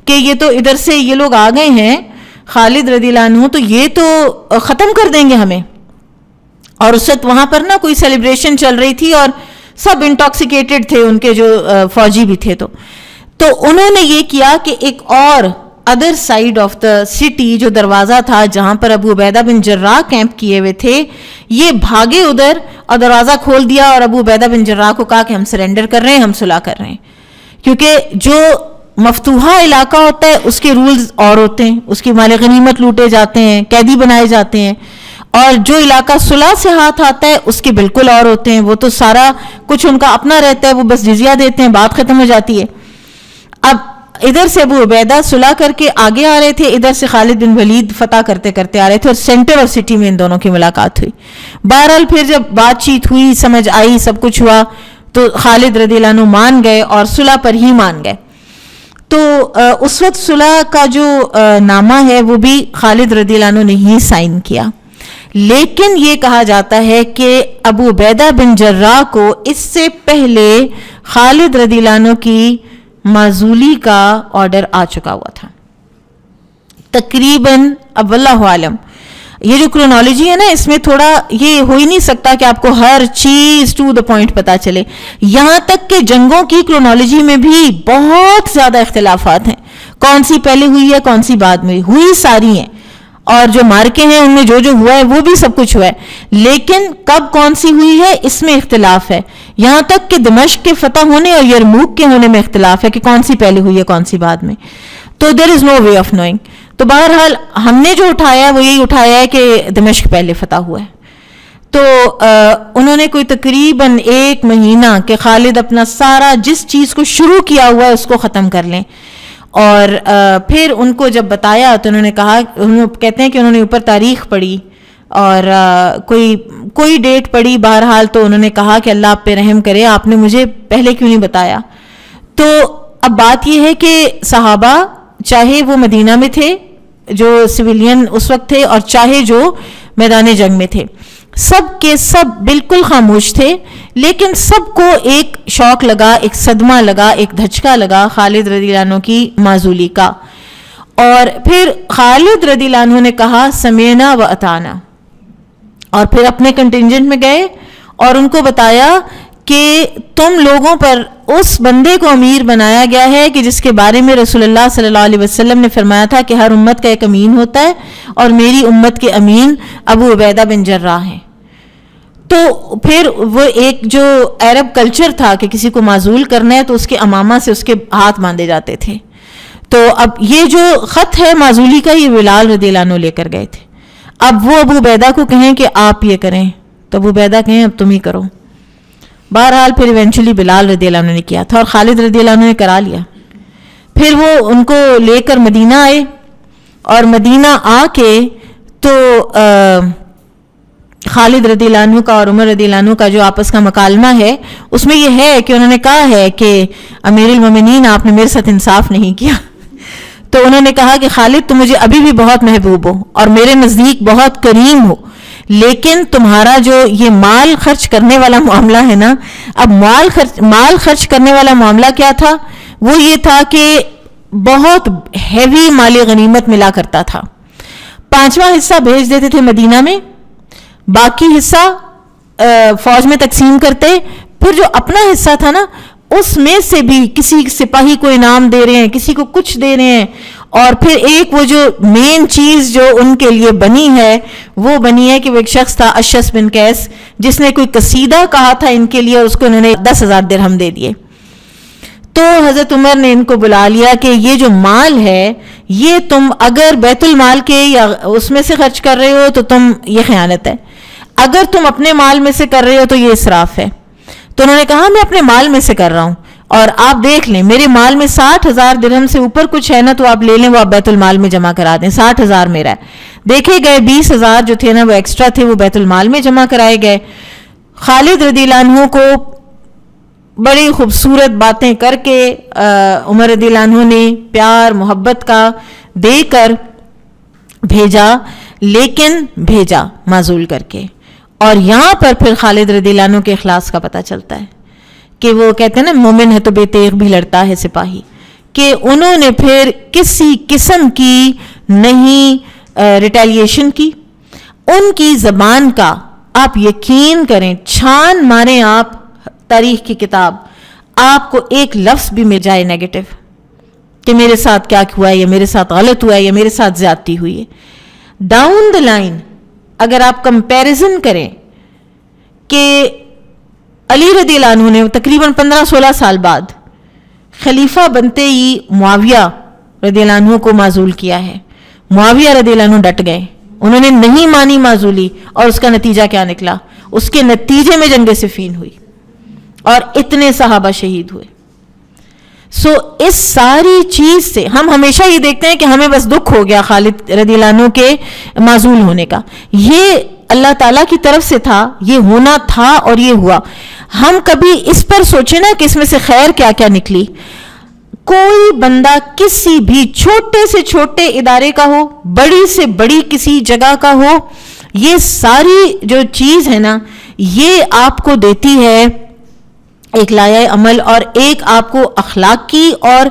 کہ یہ تو ادھر سے یہ لوگ آ گئے ہیں خالد رضی اللہ عنہ, تو یہ تو ختم کر دیں گے ہمیں. اور اس وقت وہاں پر نا کوئی سیلیبریشن چل رہی تھی, اور سب انٹاکسیکیٹڈ تھے ان کے جو فوجی بھی تھے. تو انہوں نے یہ کیا کہ ایک اور other side of the city جو دروازہ تھا جہاں پر ابو عبیدہ بن جراح کیمپ کیے ہوئے تھے, یہ بھاگے ادھر اور دروازہ کھول دیا, اور ابو عبیدہ بن جراح کو کہا کہ ہم سرنڈر کر رہے ہیں, ہم صلح کر رہے ہیں. کیونکہ جو مفتوحہ علاقہ ہوتا ہے اس کے رولز اور ہوتے ہیں, اس کی مال غنیمت لوٹے جاتے ہیں, قیدی بنائے جاتے ہیں, اور جو علاقہ صلح سے ہاتھ آتا ہے اس کے بالکل اور ہوتے ہیں. وہ تو سارا کچھ ان کا اپنا رہتا ہے, وہ بس جزیہ دیتے ہیں, بات ختم ہو جاتی ہے. اب ادھر سے ابو عبیدہ صلح کر کے آگے آ رہے تھے, ادھر سے خالد بن ولید فتح کرتے کرتے آ رہے تھے, اور سینٹر اور سٹی میں ان دونوں کی ملاقات ہوئی. بہرحال پھر جب بات چیت ہوئی, سمجھ آئی, سب کچھ ہوا, تو خالد رضی اللہ عنہ مان گئے اور صلح پر ہی مان گئے. تو اس وقت صلح کا جو نامہ ہے وہ بھی خالد رضی اللہ عنہ نے ہی سائن کیا. لیکن یہ کہا جاتا ہے کہ ابو عبیدہ بن جراح کو اس سے پہلے خالد رضی اللہ عنہ کی معزولی کا آرڈر آ چکا ہوا تھا تقریباً. اب واللہ عالم, یہ جو کرونالوجی ہے نا, اس میں تھوڑا یہ ہو ہی نہیں سکتا کہ آپ کو ہر چیز ٹو دا پوائنٹ پتا چلے. یہاں تک کہ جنگوں کی کرونالوجی میں بھی بہت زیادہ اختلافات ہیں, کون سی پہلے ہوئی ہے کون سی بعد میں ہوئی, ساری ہیں, اور جو مارکے ہیں ان میں جو جو ہوا ہے وہ بھی سب کچھ ہوا ہے, لیکن کب کون سی ہوئی ہے اس میں اختلاف ہے. یہاں تک کہ دمشق کے فتح ہونے اور یرموک کے ہونے میں اختلاف ہے کہ کون سی پہلے ہوئی ہے کون سی بعد میں. تو دیر از نو وے آف نوئنگ. تو بہرحال ہم نے جو اٹھایا ہے وہ یہی اٹھایا ہے کہ دمشق پہلے فتح ہوا ہے. تو انہوں نے کوئی تقریباً 1 مہینہ کہ خالد اپنا سارا جس چیز کو شروع کیا ہوا ہے اس کو ختم کر لیں. اور پھر ان کو جب بتایا تو انہوں نے کہا, کہتے ہیں کہ انہوں نے اوپر تاریخ پڑھی اور کوئی ڈیٹ پڑھی, بہرحال تو انہوں نے کہا کہ اللہ آپ پہ رحم کرے, آپ نے مجھے پہلے کیوں نہیں بتایا. تو اب بات یہ ہے کہ صحابہ چاہے وہ مدینہ میں تھے جو سویلین اس وقت تھے اور چاہے جو میدان جنگ میں تھے، سب کے سب بالکل خاموش تھے، لیکن سب کو ایک شوق لگا، ایک صدمہ لگا، ایک دھچکا لگا خالد رضی اللہ عنہ کی معزولی کا. اور پھر خالد رضی اللہ عنہ نے کہا سمعنا و اطعنا، اور پھر اپنے کنٹینجنٹ میں گئے اور ان کو بتایا کہ تم لوگوں پر اس بندے کو امیر بنایا گیا ہے کہ جس کے بارے میں رسول اللہ صلی اللہ علیہ وسلم نے فرمایا تھا کہ ہر امت کا ایک امین ہوتا ہے اور میری امت کے امین ابو عبیدہ بن جراح ہیں. تو پھر وہ ایک جو عرب کلچر تھا کہ کسی کو معزول کرنا ہے تو اس کے امامہ سے اس کے ہاتھ باندھے جاتے تھے. تو اب یہ جو خط ہے معزولی کا یہ بلال رضی اللہ عنہ لے کر گئے تھے. اب وہ ابو عبیدہ کو کہیں کہ آپ یہ کریں تو ابو عبیدہ کہیں اب تم ہی کرو. بہرحال پھر ایونچولی بلال رضی اللہ عنہ نے کیا تھا اور خالد رضی اللہ عنہ نے کرا لیا. پھر وہ ان کو لے کر مدینہ آئے اور مدینہ آ کے تو خالد رضی اللہ عنہ کا اور عمر رضی اللہ عنہ کا جو آپس کا مکالمہ ہے اس میں یہ ہے کہ انہوں نے کہا ہے کہ امیر المومنین آپ نے میرے ساتھ انصاف نہیں کیا. تو انہوں نے کہا کہ خالد تم مجھے ابھی بھی بہت محبوب ہو اور میرے نزدیک بہت کریم ہو، لیکن تمہارا جو یہ مال خرچ کرنے والا معاملہ ہے نا، اب مال خرچ کرنے والا معاملہ کیا تھا؟ وہ یہ تھا کہ بہت ہیوی مال غنیمت ملا کرتا تھا. 5واں حصہ بھیج دیتے تھے مدینہ میں، باقی حصہ فوج میں تقسیم کرتے. پھر جو اپنا حصہ تھا نا اس میں سے بھی کسی سپاہی کو انعام دے رہے ہیں، کسی کو کچھ دے رہے ہیں. اور پھر ایک وہ جو مین چیز جو ان کے لیے بنی ہے وہ بنی ہے کہ وہ ایک شخص تھا اشعث بن قیس جس نے کوئی قصیدہ کہا تھا ان کے لیے اور اس کو انہوں نے 10,000 درہم دے دیے. تو حضرت عمر نے ان کو بلا لیا کہ یہ جو مال ہے یہ تم اگر بیت المال کے یا اس میں سے خرچ کر رہے ہو تو تم یہ خیانت ہے، اگر تم اپنے مال میں سے کر رہے ہو تو یہ اسراف ہے. تو انہوں نے کہا میں اپنے مال میں سے کر رہا ہوں اور آپ دیکھ لیں میرے مال میں 60,000 درہم سے اوپر کچھ ہے نا تو آپ لے لیں، وہ آپ بیت المال میں جمع کرا دیں. 60,000 میرا ہے. دیکھے گئے 20,000 جو تھے نا وہ ایکسٹرا تھے وہ بیت المال میں جمع کرائے گئے. خالد رضی اللہ عنہ کو بڑی خوبصورت باتیں کر کے عمر رضی اللہ عنہ نے پیار محبت کا دے کر بھیجا، لیکن بھیجا معزول کر کے. اور یہاں پر پھر خالد رضی اللہ عنہ کے اخلاص کا پتہ چلتا ہے کہ وہ کہتے ہیں نا مومن ہے تو بے تیغ بھی لڑتا ہے سپاہی، کہ انہوں نے پھر کسی قسم کی نہیں ریٹیلیشن کی. ان کی زبان کا آپ یقین کریں، چھان ماریں آپ تاریخ کی کتاب، آپ کو ایک لفظ بھی مل جائے نیگیٹو کہ میرے ساتھ کیا ہوا ہے یا میرے ساتھ غلط ہوا ہے یا میرے ساتھ زیادتی ہوئی ہے. ڈاؤن دا لائن اگر آپ کمپیریزن کریں کہ علی رضی اللہ عنہ نے تقریباً 15-16 سال بعد خلیفہ بنتے ہی معاویہ رضی اللہ عنہ کو معزول کیا ہے. معاویہ رضی اللہ عنہ ڈٹ گئے، انہوں نے نہیں مانی معزولی، اور اس کا نتیجہ کیا نکلا؟ اس کے نتیجے میں جنگ صفین ہوئی اور اتنے صحابہ شہید ہوئے. سو اس ساری چیز سے ہم ہمیشہ یہ دیکھتے ہیں کہ ہمیں بس دکھ ہو گیا خالد رضی اللہ عنہ کے معزول ہونے کا. یہ اللہ تعالیٰ کی طرف سے تھا، یہ ہونا تھا اور یہ ہوا. ہم کبھی اس پر سوچیں نا کہ اس میں سے خیر کیا کیا نکلی. کوئی بندہ کسی بھی چھوٹے سے چھوٹے ادارے کا ہو، بڑی سے بڑی کسی جگہ کا ہو، یہ ساری جو چیز ہے نا یہ آپ کو دیتی ہے ایک لایہ عمل اور ایک آپ کو اخلاق کی. اور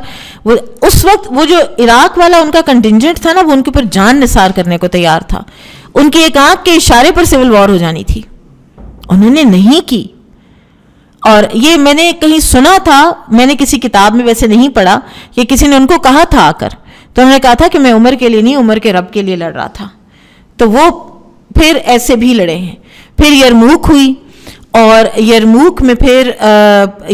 اس وقت وہ جو عراق والا ان کا کنٹینجنٹ تھا نا وہ ان کے اوپر جان نثار کرنے کو تیار تھا. ان کی ایک آنکھ کے اشارے پر سول وار ہو جانی تھی، انہوں نے نہیں کی. اور یہ میں نے کہیں سنا تھا، میں نے کسی کتاب میں ویسے نہیں پڑھا، کہ کسی نے ان کو کہا تھا آ کر، تو انہوں نے کہا تھا کہ میں عمر کے لیے نہیں عمر کے رب کے لیے لڑ رہا تھا. تو وہ پھر ایسے بھی لڑے ہیں. پھر یرموک ہوئی اور یرموک میں پھر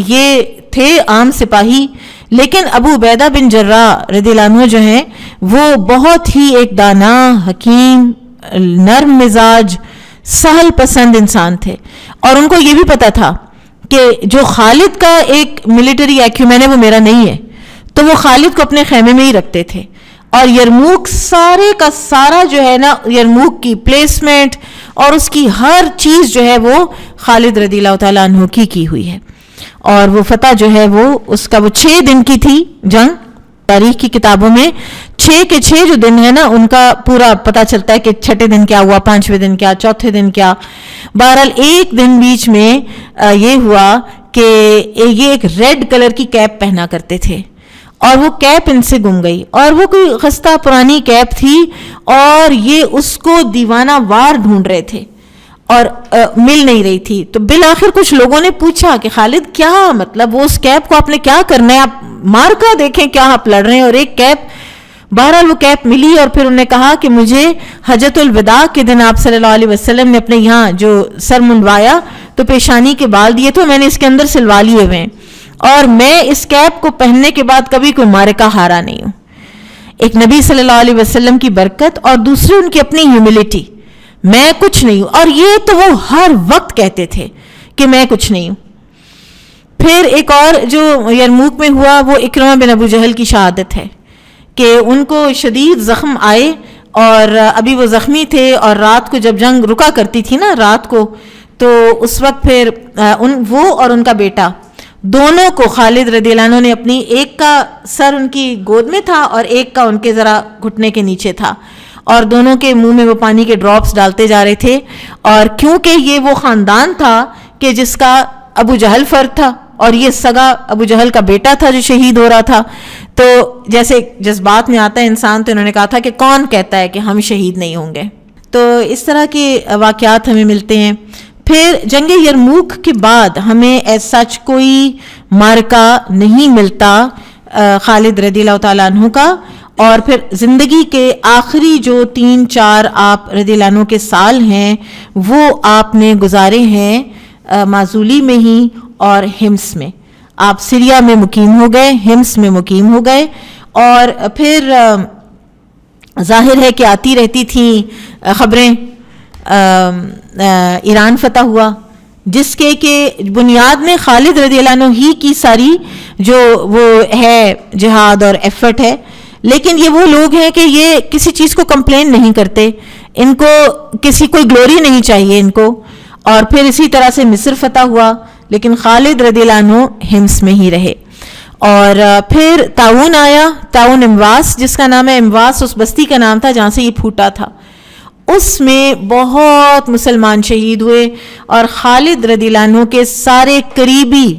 یہ تھے عام سپاہی، لیکن ابو عبیدہ بن جراح رضی اللہ عنہ جو ہیں وہ بہت ہی ایک دانا، حکیم، نرم مزاج، سہل پسند انسان تھے. اور ان کو یہ بھی پتا تھا کہ جو خالد کا ایک ملٹری ایکیومین ہے وہ میرا نہیں ہے، تو وہ خالد کو اپنے خیمے میں ہی رکھتے تھے. اور یرموک سارے کا سارا جو ہے نا یرموک کی پلیسمنٹ اور اس کی ہر چیز جو ہے وہ خالد رضی اللہ تعالیٰ عنہ کی ہوئی ہے. اور وہ فتح جو ہے وہ اس کا وہ 6 دن کی تھی جنگ. تاریخ کی کتابوں میں 6 کے 6 جو دن ہے نا ان کا پورا پتہ چلتا ہے کہ 6 دن کیا ہوا, 5ویں دن کیا, 4تھے دن کیا. بہرحال ایک دن بیچ میں یہ ہوا کہ یہ ایک ریڈ کلر کی کیپ پہنا کرتے تھے اور وہ کیپ ان سے گم گئی, اور وہ کوئی خستہ پرانی کیپ تھی اور یہ اس کو دیوانہ وار ڈھونڈ رہے تھے اور مل نہیں رہی تھی. تو بالآخر کچھ لوگوں نے پوچھا کہ خالد کیا مطلب وہ اس کیپ کو آپ نے کیا کرنا ہے, آپ مار کر دیکھیں کیا آپ لڑ رہے ہیں, اور ایک کیپ. بہرحال وہ کیپ ملی اور پھر انہوں نے کہا کہ مجھے حجۃ الوداع کے دن آپ صلی اللہ علیہ وسلم نے اپنے یہاں جو سر منڈوایا تو پیشانی کے بال دیے تو میں نے اس کے اندر سلوا لیے ہوئے ہیں, اور میں اس کیپ کو پہننے کے بعد کبھی کوئی معرکہ ہارا نہیں ہوں. ایک نبی صلی اللہ علیہ وسلم کی برکت اور دوسری ان کی اپنی ہیوملٹی, میں کچھ نہیں ہوں. اور یہ تو وہ ہر وقت کہتے تھے کہ میں کچھ نہیں ہوں. پھر ایک اور جو یرموک میں ہوا وہ اکرمہ بن ابو جہل کی شہادت ہے کہ ان کو شدید زخم آئے اور ابھی وہ زخمی تھے, اور رات کو جب جنگ رکا کرتی تھی نا رات کو, تو اس وقت پھر وہ اور ان کا بیٹا دونوں کو خالد رضی اللہ عنہ نے اپنی, ایک کا سر ان کی گود میں تھا اور ایک کا ان کے ذرا گھٹنے کے نیچے تھا, اور دونوں کے منہ میں وہ پانی کے ڈراپس ڈالتے جا رہے تھے. اور کیونکہ یہ وہ خاندان تھا کہ جس کا ابو جہل فرد تھا اور یہ سگا ابو جہل کا بیٹا تھا جو شہید ہو رہا تھا, تو جیسے جذبات میں آتا ہے انسان, تو انہوں نے کہا تھا کہ کون کہتا ہے کہ ہم شہید نہیں ہوں گے. تو اس طرح کے واقعات ہمیں ملتے ہیں. پھر جنگ یرموک کے بعد ہمیں ایز سچ کوئی معرکہ نہیں ملتا خالد رضی اللہ تعالیٰ عنہ کا, اور پھر زندگی کے آخری جو 3-4 آپ رضی اللہ عنہ کے سال ہیں وہ آپ نے گزارے ہیں معزولی میں ہی اور حمص میں. آپ سریا میں مقیم ہو گئے, حمص میں مقیم ہو گئے, اور پھر ظاہر ہے کہ آتی رہتی تھیں خبریں. ایران فتح ہوا جس کے کہ بنیاد میں خالد رضی اللہ عنہ ہی کی ساری جو وہ ہے جہاد اور ایفرٹ ہے, لیکن یہ وہ لوگ ہیں کہ یہ کسی چیز کو کمپلین نہیں کرتے, ان کو کسی کوئی گلوری نہیں چاہیے ان کو. اور پھر اسی طرح سے مصر فتح ہوا, لیکن خالد رضی اللہ عنہ حمص میں ہی رہے. اور پھر طاعون آیا, طاعون امواس جس کا نام ہے, امواس اس بستی کا نام تھا جہاں سے یہ پھوٹا تھا. اس میں بہت مسلمان شہید ہوئے, اور خالد رضی اللہ عنہ کے سارے قریبی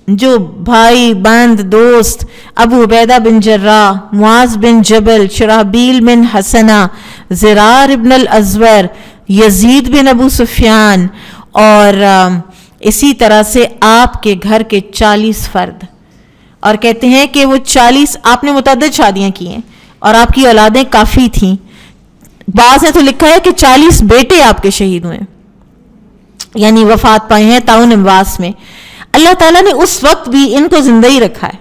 جو بھائی بند دوست, ابو عبیدہ بن جراح, معاذ بن جبل, شرحبیل بن حسنہ, زرار ابن الازور, یزید بن ابو سفیان, اور اسی طرح سے آپ کے گھر کے 40 فرد. اور کہتے ہیں کہ وہ 40 آپ نے متعدد شادیاں کی ہیں اور آپ کی اولادیں کافی تھیں. بعض نے تو لکھا ہے کہ 40 بیٹے آپ کے شہید ہوئے, یعنی وفات پائے ہیں طاعون امواس میں. اللہ تعالیٰ نے اس وقت بھی ان کو زندہ ہی رکھا ہے.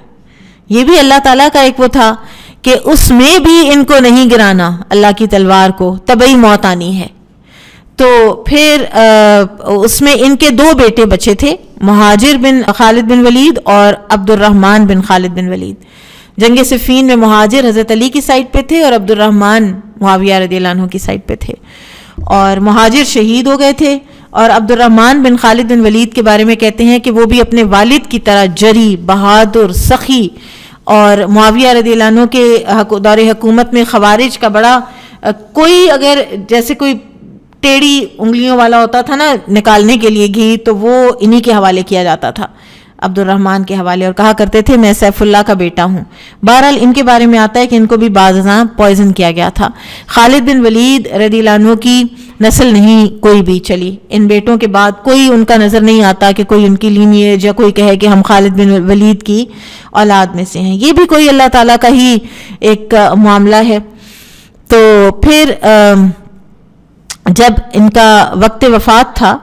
یہ بھی اللہ تعالیٰ کا ایک وہ تھا کہ اس میں بھی ان کو نہیں گرانا, اللہ کی تلوار کو طبعی موت آنی ہے. تو پھر اس میں ان کے 2 بیٹے بچے تھے, مہاجر بن خالد بن ولید اور عبد الرحمن بن خالد بن ولید. جنگ صفین میں مہاجر حضرت علی کی سائڈ پہ تھے اور عبد الرحمن معاویہ رضی اللہ عنہ کی سائڈ پہ تھے, اور مہاجر شہید ہو گئے تھے. اور عبد الرحمن بن خالد بن ولید کے بارے میں کہتے ہیں کہ وہ بھی اپنے والد کی طرح جری, بہادر, سخی, اور معاویہ رضی اللہ عنہ کے دور حکومت میں خوارج کا بڑا کوئی اگر جیسے کوئی ٹیڑھی انگلیوں والا ہوتا تھا نا نکالنے کے لیے گھی, تو وہ انہی کے حوالے کیا جاتا تھا, عبد الرحمن کے حوالے, اور کہا کرتے تھے میں سیف اللہ کا بیٹا ہوں. بہرحال ان کے بارے میں آتا ہے کہ ان کو بھی بعض ازاں پوائزن کیا گیا تھا. خالد بن ولید رضی اللہ عنہ کی نسل نہیں کوئی بھی چلی, ان بیٹوں کے بعد کوئی ان کا نظر نہیں آتا کہ کوئی ان کی لینیج یا کوئی کہے کہ ہم خالد بن ولید کی اولاد میں سے ہیں. یہ بھی کوئی اللہ تعالیٰ کا ہی ایک معاملہ ہے. تو پھر جب ان کا وقت وفات تھا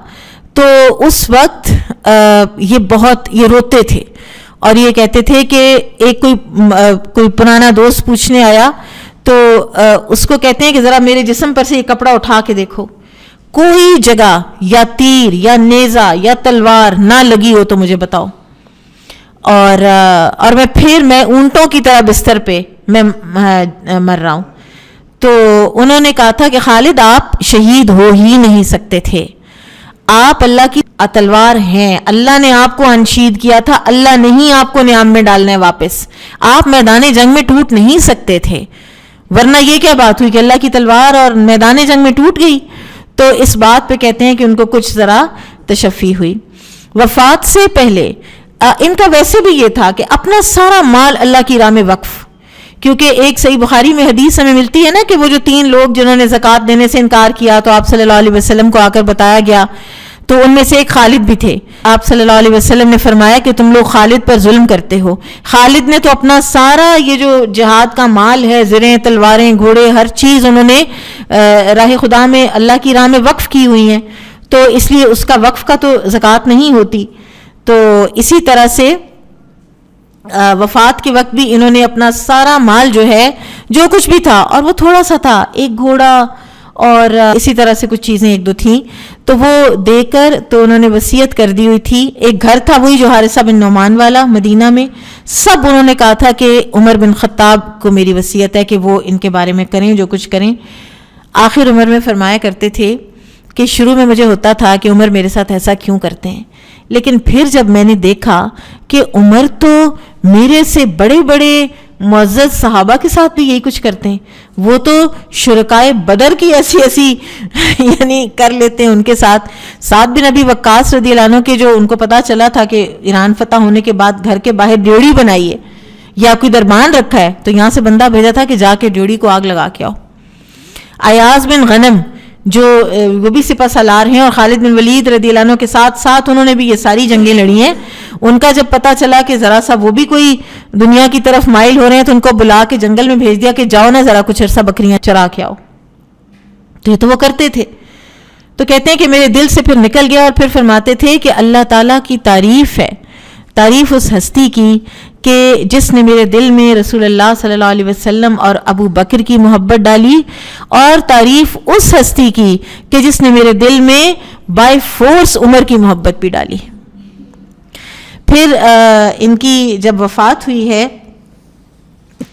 تو اس وقت یہ روتے تھے اور یہ کہتے تھے کہ ایک کوئی پرانا دوست پوچھنے آیا تو اس کو کہتے ہیں کہ ذرا میرے جسم پر سے یہ کپڑا اٹھا کے دیکھو, کوئی جگہ یا تیر یا نیزہ یا تلوار نہ لگی ہو تو مجھے بتاؤ. اور میں اونٹوں کی طرح بستر پہ میں مر رہا ہوں. تو انہوں نے کہا تھا کہ خالد آپ شہید ہو ہی نہیں سکتے تھے, آپ اللہ کی تلوار ہیں, اللہ نے آپ کو انشید کیا تھا, اللہ نہیں آپ کو نیام میں ڈالنا ہے واپس, آپ میدان جنگ میں ٹوٹ نہیں سکتے تھے, ورنہ یہ کیا بات ہوئی کہ اللہ کی تلوار اور میدان جنگ میں ٹوٹ گئی. تو اس بات پہ کہتے ہیں کہ ان کو کچھ ذرا تشفی ہوئی. وفات سے پہلے ان کا ویسے بھی یہ تھا کہ اپنا سارا مال اللہ کی راہ میں وقف, کیونکہ ایک صحیح بخاری میں حدیث ہمیں ملتی ہے نا کہ وہ جو 3 لوگ جنہوں نے زکوٰۃ دینے سے انکار کیا تو آپ صلی اللہ علیہ وسلم کو آ کر بتایا گیا, تو ان میں سے ایک خالد بھی تھے. آپ صلی اللہ علیہ وسلم نے فرمایا کہ تم لوگ خالد پر ظلم کرتے ہو. خالد نے تو اپنا سارا یہ جو جہاد کا مال ہے, زریں, تلواریں, گھوڑے, ہر چیز انہوں نے راہ خدا میں اللہ کی راہ میں وقف کی ہوئی ہیں, تو اس لیے اس کا وقف کا تو زکوٰۃ نہیں ہوتی. تو اسی طرح سے وفات کے وقت بھی انہوں نے اپنا سارا مال جو ہے, جو کچھ بھی تھا, اور وہ تھوڑا سا تھا, ایک گھوڑا اور اسی طرح سے کچھ چیزیں 1-2 تھیں, تو وہ دے کر تو انہوں نے وصیت کر دی ہوئی تھی. ایک گھر تھا وہی جو حارثہ بن نعمان والا مدینہ میں, سب انہوں نے کہا تھا کہ عمر بن خطاب کو میری وصیت ہے کہ وہ ان کے بارے میں کریں جو کچھ کریں. آخر عمر میں فرمایا کرتے تھے کہ شروع میں مجھے ہوتا تھا کہ عمر میرے ساتھ ایسا کیوں کرتے ہیں, لیکن پھر جب میں نے دیکھا کہ عمر تو میرے سے بڑے بڑے معزز صحابہ کے ساتھ بھی یہی کچھ کرتے ہیں, وہ تو شرکائے بدر کی ایسی یعنی کر لیتے ہیں ان کے ساتھ. سعد بن ابی وقاص رضی اللہ عنہ کے جو ان کو پتا چلا تھا کہ ایران فتح ہونے کے بعد گھر کے باہر ڈیوڑی بنائی ہے یا کوئی دربان رکھا ہے, تو یہاں سے بندہ بھیجا تھا کہ جا کے ڈیوڑی کو آگ لگا کے آؤ. ایاز بن غنم جو وہ بھی سپہ سالار ہیں اور خالد بن ولید رضی اللہ عنہ کے ساتھ انہوں نے بھی یہ ساری جنگیں لڑی ہیں, ان کا جب پتہ چلا کہ ذرا سا وہ بھی کوئی دنیا کی طرف مائل ہو رہے ہیں تو ان کو بلا کے جنگل میں بھیج دیا کہ جاؤ نا ذرا کچھ عرصہ بکریاں چرا کے آؤ. تو یہ تو وہ کرتے تھے. تو کہتے ہیں کہ میرے دل سے پھر نکل گیا, اور پھر فرماتے تھے کہ اللہ تعالیٰ کی تعریف ہے, تعریف اس ہستی کی کہ جس نے میرے دل میں رسول اللہ صلی اللہ علیہ وسلم اور ابو بکر کی محبت ڈالی, اور تعریف اس ہستی کی کہ جس نے میرے دل میں بائی فورس عمر کی محبت بھی ڈالی. پھر ان کی جب وفات ہوئی ہے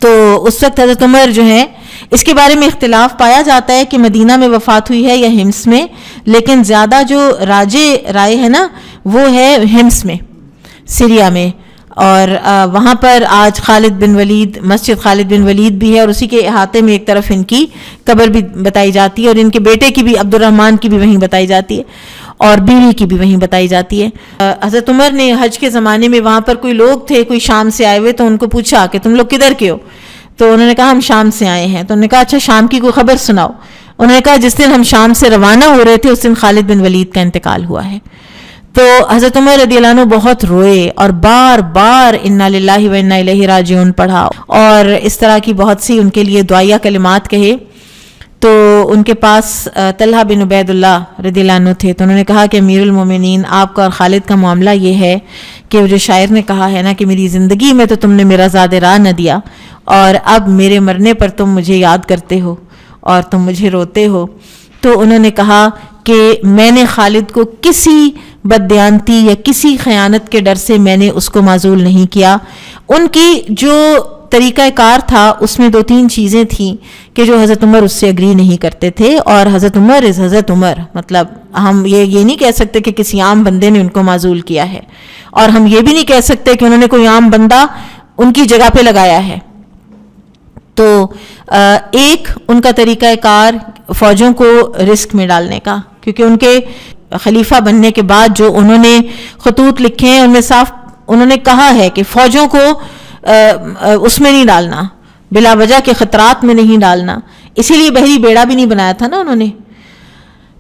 تو اس وقت حضرت عمر جو ہیں, اس کے بارے میں اختلاف پایا جاتا ہے کہ مدینہ میں وفات ہوئی ہے یا ہمس میں, لیکن زیادہ جو راجے رائے ہے نا وہ ہے ہمس میں, سیریا میں, اور وہاں پر آج خالد بن ولید, مسجد خالد بن ولید بھی ہے, اور اسی کے احاطے میں ایک طرف ان کی قبر بھی بتائی جاتی ہے, اور ان کے بیٹے کی بھی, عبد الرحمن کی بھی وہیں بتائی جاتی ہے, اور بیوی کی بھی وہیں بتائی جاتی ہے. حضرت عمر نے حج کے زمانے میں وہاں پر کوئی لوگ تھے, کوئی شام سے آئے ہوئے, تو ان کو پوچھا کہ تم لوگ کدھر کے ہو, تو انہوں نے کہا ہم شام سے آئے ہیں. تو انہوں نے کہا اچھا شام کی کوئی خبر سناؤ. انہوں نے کہا جس دن ہم شام سے روانہ ہو رہے تھے اس دن خالد بن ولید کا انتقال ہوا ہے. تو حضرت عمر رضی اللہ عنہ بہت روئے اور بار بار انا للہ و انا الیہ راجعون پڑھا, اور اس طرح کی بہت سی ان کے لیے دعائیہ کلمات کہے. تو ان کے پاس طلحہ بن عبید اللہ رضی اللہ عنہ تھے, تو انہوں نے کہا کہ امیر المومنین آپ کا اور خالد کا معاملہ یہ ہے کہ وہ جو شاعر نے کہا ہے نا کہ میری زندگی میں تو تم نے میرا زاد راہ نہ دیا, اور اب میرے مرنے پر تم مجھے یاد کرتے ہو اور تم مجھے روتے ہو. تو انہوں نے کہا کہ میں نے خالد کو کسی بددیانتی یا کسی خیانت کے ڈر سے میں نے اس کو معزول نہیں کیا. ان کی جو طریقہ کار تھا اس میں 2-3 چیزیں تھیں کہ جو حضرت عمر اس سے اگری نہیں کرتے تھے, اور حضرت عمر حضرت عمر, مطلب ہم یہ نہیں کہہ سکتے کہ کسی عام بندے نے ان کو معزول کیا ہے, اور ہم یہ بھی نہیں کہہ سکتے کہ انہوں نے کوئی عام بندہ ان کی جگہ پہ لگایا ہے. تو ایک ان کا طریقہ کار فوجوں کو رسک میں ڈالنے کا, کیونکہ ان کے خلیفہ بننے کے بعد جو انہوں نے خطوط لکھے ہیں ان میں صاف انہوں نے کہا ہے کہ فوجوں کو اس میں نہیں ڈالنا, بلا وجہ کے خطرات میں نہیں ڈالنا, اسی لیے بحری بیڑا بھی نہیں بنایا تھا نا انہوں نے.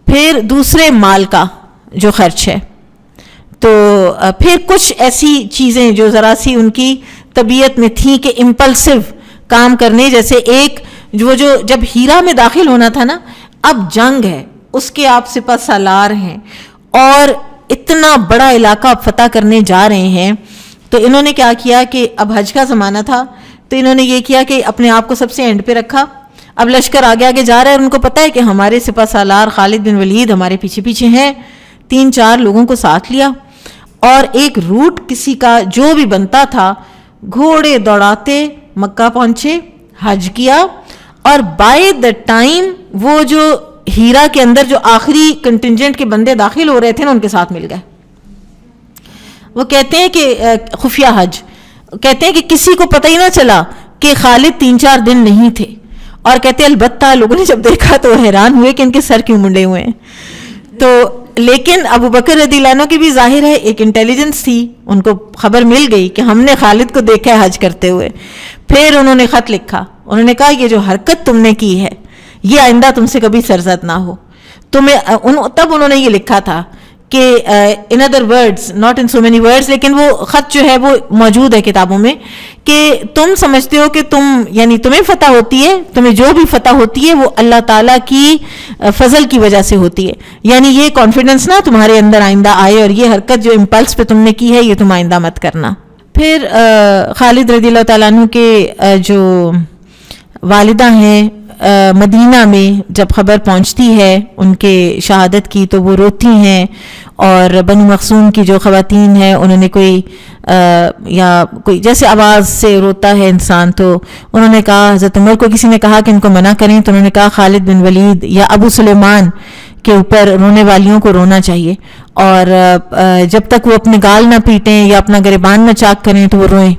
پھر دوسرے مال کا جو خرچ ہے, تو پھر کچھ ایسی چیزیں جو ذرا سی ان کی طبیعت میں تھیں کہ امپلسو کام کرنے, جیسے ایک جو جب ہیرا میں داخل ہونا تھا نا, اب جنگ ہے, اس کے آپ سپہ سالار ہیں اور اتنا بڑا علاقہ فتح کرنے جا رہے ہیں. تو انہوں نے کیا کیا کہ اب حج کا زمانہ تھا, تو انہوں نے یہ کیا کہ اپنے آپ کو سب سے اینڈ پہ رکھا. اب لشکر آگے آگے جا رہا ہے اور ان کو پتہ ہے کہ ہمارے سپہ سالار خالد بن ولید ہمارے پیچھے پیچھے ہیں. 3-4 لوگوں کو ساتھ لیا اور ایک روٹ کسی کا جو بھی بنتا تھا, گھوڑے دوڑاتے مکہ پہنچے, حج کیا, اور بائی دا ٹائم وہ جو ہیرا کے اندر جو آخری کنٹنجنٹ کے بندے داخل ہو رہے تھے نا ان کے ساتھ مل گئے. وہ کہتے ہیں کہ خفیہ حج کہتے ہیں کہ کسی کو پتہ ہی نہ چلا کہ خالد 3-4 دن نہیں تھے, اور کہتے ہیں البتہ لوگوں نے جب دیکھا تو حیران ہوئے کہ ان کے سر کیوں منڈے ہوئے ہیں. تو لیکن ابو بکر رضی اللہ عنہ کی بھی ظاہر ہے ایک انٹیلیجنس تھی, ان کو خبر مل گئی کہ ہم نے خالد کو دیکھا ہے حج کرتے ہوئے. پھر انہوں نے خط لکھا, انہوں نے کہا یہ جو حرکت تم نے کی ہے یہ آئندہ تم سے کبھی سرزد نہ ہو. تب انہوں نے یہ لکھا تھا کہ in other words, not in so many words, لیکن وہ خط جو ہے وہ موجود ہے کتابوں میں, کہ تم سمجھتے ہو کہ یعنی تمہیں فتح ہوتی ہے, تمہیں جو بھی فتح ہوتی ہے وہ اللہ تعالیٰ کی فضل کی وجہ سے ہوتی ہے. یعنی یہ کانفیڈنس نہ تمہارے اندر آئندہ آئے, اور یہ حرکت جو امپلس پہ تم نے کی ہے یہ تم آئندہ مت کرنا. پھر خالد رضی اللہ تعالیٰ عنہ کے جو والدہ ہیں, مدینہ میں جب خبر پہنچتی ہے ان کے شہادت کی تو وہ روتی ہیں, اور بنو مخزوم کی جو خواتین ہیں انہوں نے کوئی جیسے آواز سے روتا ہے انسان, تو انہوں نے کہا, حضرت عمر کو کسی نے کہا کہ ان کو منع کریں, تو انہوں نے کہا خالد بن ولید یا ابو سلیمان کے اوپر رونے والیوں کو رونا چاہیے, اور جب تک وہ اپنے گال نہ پیٹیں یا اپنا گریبان نہ چاک کریں تو وہ روئیں.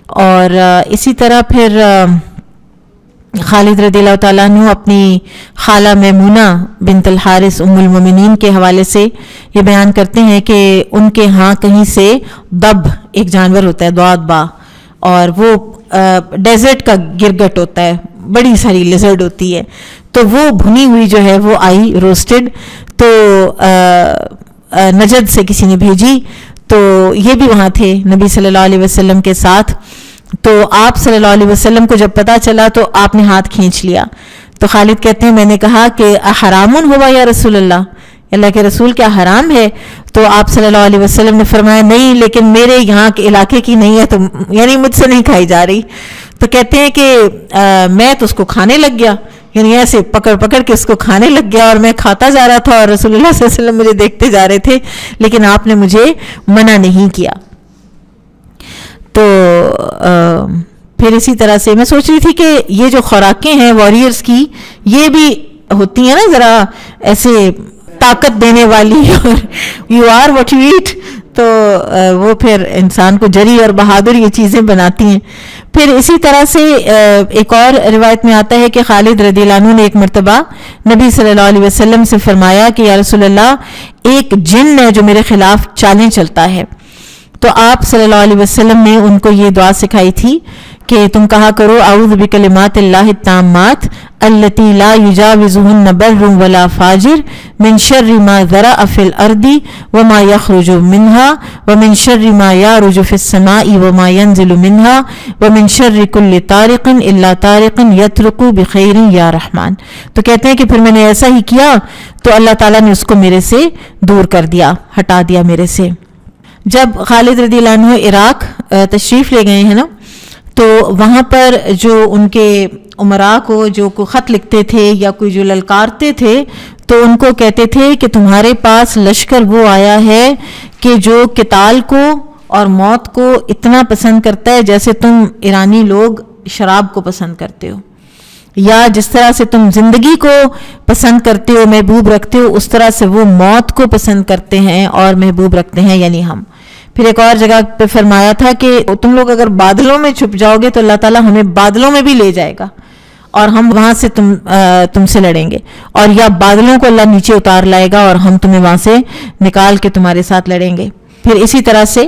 اور اسی طرح پھر خالد رضی اللہ تعالیٰ عنہ اپنی خالہ میمونہ بنت الحارث ام المومنین کے حوالے سے یہ بیان کرتے ہیں کہ ان کے ہاں کہیں سے دب ایک جانور ہوتا ہے دواد با, اور وہ ڈیزرٹ کا گرگٹ ہوتا ہے, بڑی ساری لیزرڈ ہوتی ہے, تو وہ بھنی ہوئی جو ہے وہ آئی روسٹڈ, تو نجد سے کسی نے بھیجی, تو یہ بھی وہاں تھے نبی صلی اللہ علیہ وسلم کے ساتھ. تو آپ صلی اللہ علیہ وسلم کو جب پتہ چلا تو آپ نے ہاتھ کھینچ لیا. تو خالد کہتے ہیں میں نے کہا کہ حرام ہوا یا رسول اللہ, اللہ کے رسول کیا حرام ہے؟ تو آپ صلی اللہ علیہ وسلم نے فرمایا نہیں, لیکن میرے یہاں کے علاقے کی نہیں ہے, تو یعنی مجھ سے نہیں کھائی جا رہی. تو کہتے ہیں کہ میں تو اس کو کھانے لگ گیا, یعنی ایسے پکڑ کے اس کو کھانے لگ گیا, اور میں کھاتا جا رہا تھا اور رسول اللہ صلی اللہ علیہ وسلم مجھے دیکھتے جا رہے تھے, لیکن آپ نے مجھے منع نہیں کیا. تو پھر اسی طرح سے میں سوچ رہی تھی کہ یہ جو خوراکیں ہیں واریئرز کی, یہ بھی ہوتی ہیں نا ذرا ایسے طاقت دینے والی, اور you are what you eat, تو وہ پھر انسان کو جری اور بہادر یہ چیزیں بناتی ہیں. پھر اسی طرح سے ایک اور روایت میں آتا ہے کہ خالد رضی اللہ عنہ نے ایک مرتبہ نبی صلی اللہ علیہ وسلم سے فرمایا کہ یا رسول اللہ, ایک جن ہے جو میرے خلاف چالیں چلتا ہے. تو آپ صلی اللہ علیہ وسلم نے ان کو یہ دعا سکھائی تھی کہ تم کہا کرو اعوذ بکلمات اللہ التامات التی لا یجاوزہن بر ولا فاجر من شر ما ذرأ فی الارض وما یخرج منها ومن شر ما یعرج فی السماء وما ینزل منها ومن شر کل طارق الا طارق یطرق بخیر یا رحمان. تو کہتے ہیں کہ پھر میں نے ایسا ہی کیا تو اللہ تعالیٰ نے اس کو میرے سے دور کر دیا, ہٹا دیا میرے سے. جب خالد رضی اللہ عنہ عراق تشریف لے گئے ہیں نا, تو وہاں پر جو ان کے امراء کو جو کو خط لکھتے تھے یا کوئی جو للکارتے تھے, تو ان کو کہتے تھے کہ تمہارے پاس لشکر وہ آیا ہے کہ جو قتال کو اور موت کو اتنا پسند کرتا ہے جیسے تم ایرانی لوگ شراب کو پسند کرتے ہو, یا جس طرح سے تم زندگی کو پسند کرتے ہو, محبوب رکھتے ہو, اس طرح سے وہ موت کو پسند کرتے ہیں اور محبوب رکھتے ہیں, یعنی ہم. پھر ایک اور جگہ پہ فرمایا تھا کہ تم لوگ اگر بادلوں میں چھپ جاؤ گے تو اللہ تعالیٰ ہمیں بادلوں میں بھی لے جائے گا, اور ہم وہاں سے تم سے لڑیں گے, اور یا بادلوں کو اللہ نیچے اتار لائے گا اور ہم تمہیں وہاں سے نکال کے تمہارے ساتھ لڑیں گے. پھر اسی طرح سے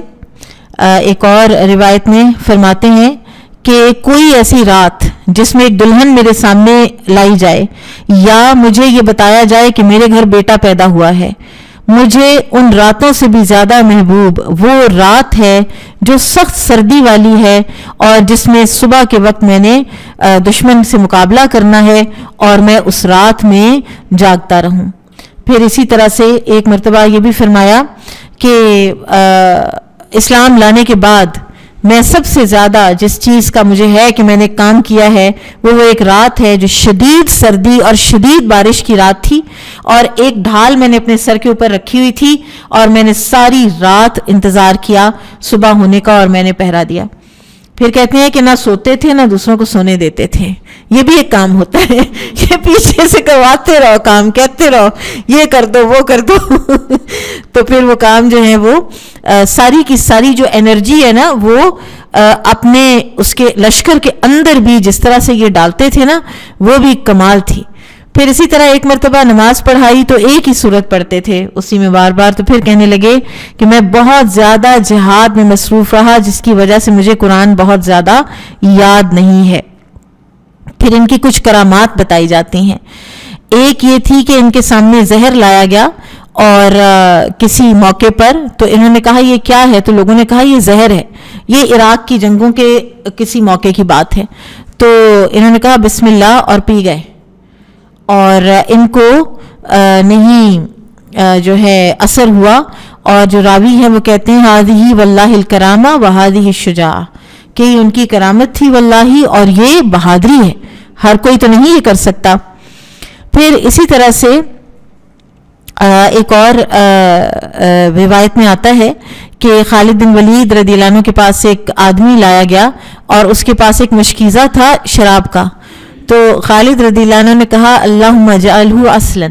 ایک اور روایت میں فرماتے ہیں کہ کوئی ایسی رات جس میں ایک دلہن میرے سامنے لائی جائے, یا مجھے یہ بتایا جائے کہ میرے گھر بیٹا پیدا ہوا ہے, مجھے ان راتوں سے بھی زیادہ محبوب وہ رات ہے جو سخت سردی والی ہے, اور جس میں صبح کے وقت میں نے دشمن سے مقابلہ کرنا ہے, اور میں اس رات میں جاگتا رہوں. پھر اسی طرح سے ایک مرتبہ یہ بھی فرمایا کہ اسلام لانے کے بعد میں سب سے زیادہ جس چیز کا مجھے ہے کہ میں نے کام کیا ہے وہ ایک رات ہے جو شدید سردی اور شدید بارش کی رات تھی, اور ایک ڈھال میں نے اپنے سر کے اوپر رکھی ہوئی تھی, اور میں نے ساری رات انتظار کیا صبح ہونے کا, اور میں نے پہرا دیا. پھر کہتے ہیں کہ نہ سوتے تھے نہ دوسروں کو سونے دیتے تھے. یہ بھی ایک کام ہوتا ہے, یہ پیچھے سے کرواتے رہو, کام کہتے رہو یہ کر دو وہ کر دو تو پھر وہ کام جو ہے وہ ساری کی ساری جو انرجی ہے نا وہ اپنے اس کے لشکر کے اندر بھی جس طرح سے یہ ڈالتے تھے نا وہ بھی کمال تھی. پھر اسی طرح ایک مرتبہ نماز پڑھائی تو ایک ہی صورت پڑھتے تھے اسی میں بار بار. تو پھر کہنے لگے کہ میں بہت زیادہ جہاد میں مصروف رہا جس کی وجہ سے مجھے قرآن بہت زیادہ یاد نہیں ہے. پھر ان کی کچھ کرامات بتائی جاتی ہیں. ایک یہ تھی کہ ان کے سامنے زہر لایا گیا اور کسی موقع پر, تو انہوں نے کہا یہ کیا ہے, تو لوگوں نے کہا یہ زہر ہے, یہ عراق کی جنگوں کے کسی موقع کی بات ہے. تو انہوں نے کہا بسم اللہ اور پی گئے, اور ان کو نہیں جو ہے اثر ہوا. اور جو راوی ہے وہ کہتے ہیں ہذہ واللہ الکرامہ وہذہ الشجاعہ, کہ یہ ان کی کرامت تھی واللہ اور یہ بہادری ہے, ہر کوئی تو نہیں یہ کر سکتا. پھر اسی طرح سے ایک اور روایت میں آتا ہے کہ خالد بن ولید رضی اللہ عنہ کے پاس ایک آدمی لایا گیا اور اس کے پاس ایک مشکیزہ تھا شراب کا. تو خالد رضی اللہ عنہ نے کہا اللہم اجعلہ اصلا,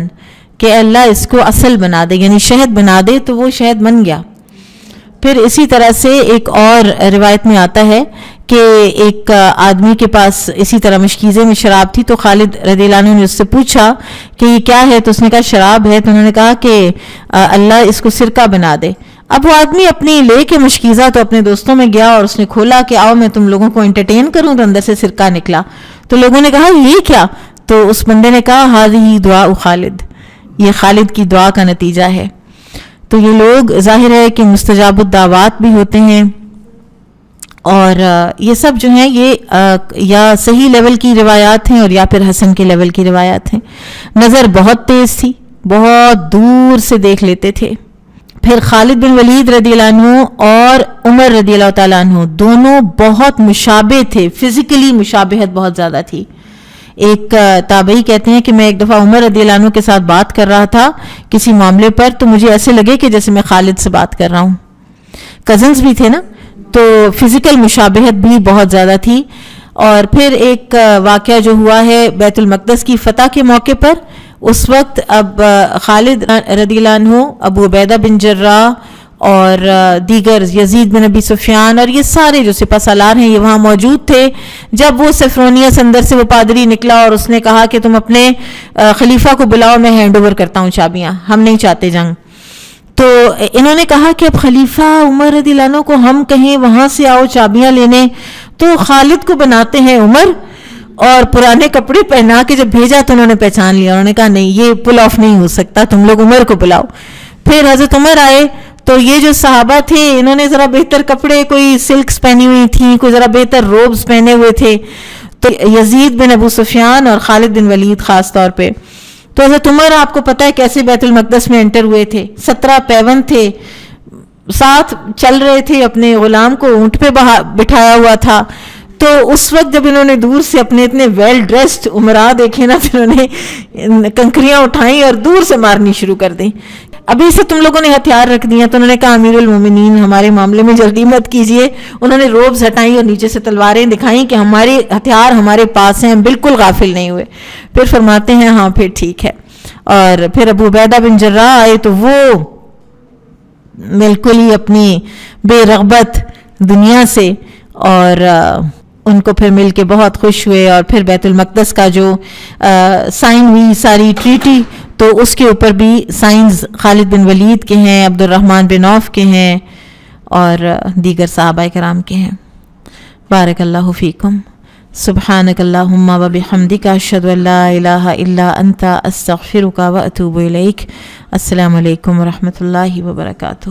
کہ اللہ اس کو اصل بنا دے, یعنی شہد بنا دے. تو وہ شہد بن گیا. پھر اسی طرح سے ایک اور روایت میں آتا ہے کہ ایک آدمی کے پاس اسی طرح مشکیزے میں شراب تھی, تو خالد رضی اللہ عنہ نے اس سے پوچھا کہ یہ کیا ہے, تو اس نے کہا شراب ہے. تو انہوں نے کہا کہ اللہ اس کو سرکہ بنا دے. اب وہ آدمی اپنی لے کے مشکیزہ تو اپنے دوستوں میں گیا اور اس نے کھولا کہ آؤ میں تم لوگوں کو انٹرٹین کروں, تو اندر سے سرکہ نکلا. تو لوگوں نے کہا یہ کیا, تو اس بندے نے کہا ہذہ دعاء خالد, یہ خالد کی دعا کا نتیجہ ہے. تو یہ لوگ ظاہر ہے کہ مستجاب الدعوات بھی ہوتے ہیں, اور یہ سب جو ہیں یہ یا صحیح لیول کی روایات ہیں اور یا پھر حسن کے لیول کی روایات ہیں. نظر بہت تیز تھی, بہت دور سے دیکھ لیتے تھے. پھر خالد بن ولید رضی اللہ عنہ اور عمر رضی اللہ تعالیٰ عنہ دونوں بہت مشابہ تھے, فزیکلی مشابہت بہت زیادہ تھی. ایک تابعی کہتے ہیں کہ میں ایک دفعہ عمر رضی اللہ عنہ کے ساتھ بات کر رہا تھا کسی معاملے پر, تو مجھے ایسے لگے کہ جیسے میں خالد سے بات کر رہا ہوں. کزنز بھی تھے نا, تو فزیکل مشابہت بھی بہت زیادہ تھی. اور پھر ایک واقعہ جو ہوا ہے بیت المقدس کی فتح کے موقع پر, اس وقت اب خالد رضی اللہ عنہ, ابو عبیدہ بن جراح اور دیگر یزید بن ابی سفیان اور یہ سارے جو سپہ سالار ہیں یہ وہاں موجود تھے. جب وہ سیفرونیس اندر سے وہ پادری نکلا اور اس نے کہا کہ تم اپنے خلیفہ کو بلاؤ, میں ہینڈ اوور کرتا ہوں چابیاں, ہم نہیں چاہتے جنگ. تو انہوں نے کہا کہ اب خلیفہ عمر رضی اللہ عنہ کو ہم کہیں وہاں سے آؤ چابیاں لینے, تو خالد کو بناتے ہیں عمر, اور پرانے کپڑے پہنا کے جب بھیجا تو انہوں نے پہچان لیا. انہوں نے کہا نہیں یہ پل آف نہیں ہو سکتا, تم لوگ عمر کو بلاؤ. پھر حضرت عمر آئے تو یہ جو صحابہ تھے انہوں نے ذرا بہتر کپڑے, کوئی سلکس پہنی ہوئی تھیں, کوئی ذرا بہتر روبز پہنے ہوئے تھے. تو یزید بن ابو سفیان اور خالد بن ولید خاص طور پہ, تو حضرت عمر آپ کو پتہ ہے کیسے بیت المقدس میں انٹر ہوئے تھے, 17 پیون تھے, ساتھ چل رہے تھے, اپنے غلام کو اونٹ پہ بٹھایا ہوا تھا. تو اس وقت جب انہوں نے دور سے اپنے اتنے ویل ڈریسڈ عمراء دیکھے نا, پھر انہوں نے کنکریاں اٹھائیں اور دور سے مارنی شروع کر دیں. ابھی سے تم لوگوں نے ہتھیار رکھ دیا, تو انہوں نے کہا امیر المومنین ہمارے معاملے میں جلدی مت کیجیے. انہوں نے روبز ہٹائیں اور نیچے سے تلواریں دکھائیں کہ ہمارے ہتھیار ہمارے پاس ہیں, بالکل غافل نہیں ہوئے. پھر فرماتے ہیں ہاں پھر ٹھیک ہے. اور پھر ابو عبیدہ بن جراح آئے تو وہ بالکل ہی اپنی بے رغبت دنیا سے, اور ان کو پھر مل کے بہت خوش ہوئے. اور پھر بیت المقدس کا جو سائن ہوئی ساری ٹریٹی, تو اس کے اوپر بھی سائنز خالد بن ولید کے ہیں, عبد الرحمن بن عوف کے ہیں, اور دیگر صحابہ کرام کے ہیں. بارک اللہ فیکم. سبحانک اللہم و بحمدک, اشہد ان لا الہ الا انت, استغفرک و اتوب الیک. السلام علیکم و رحمۃ اللہ وبرکاتہ.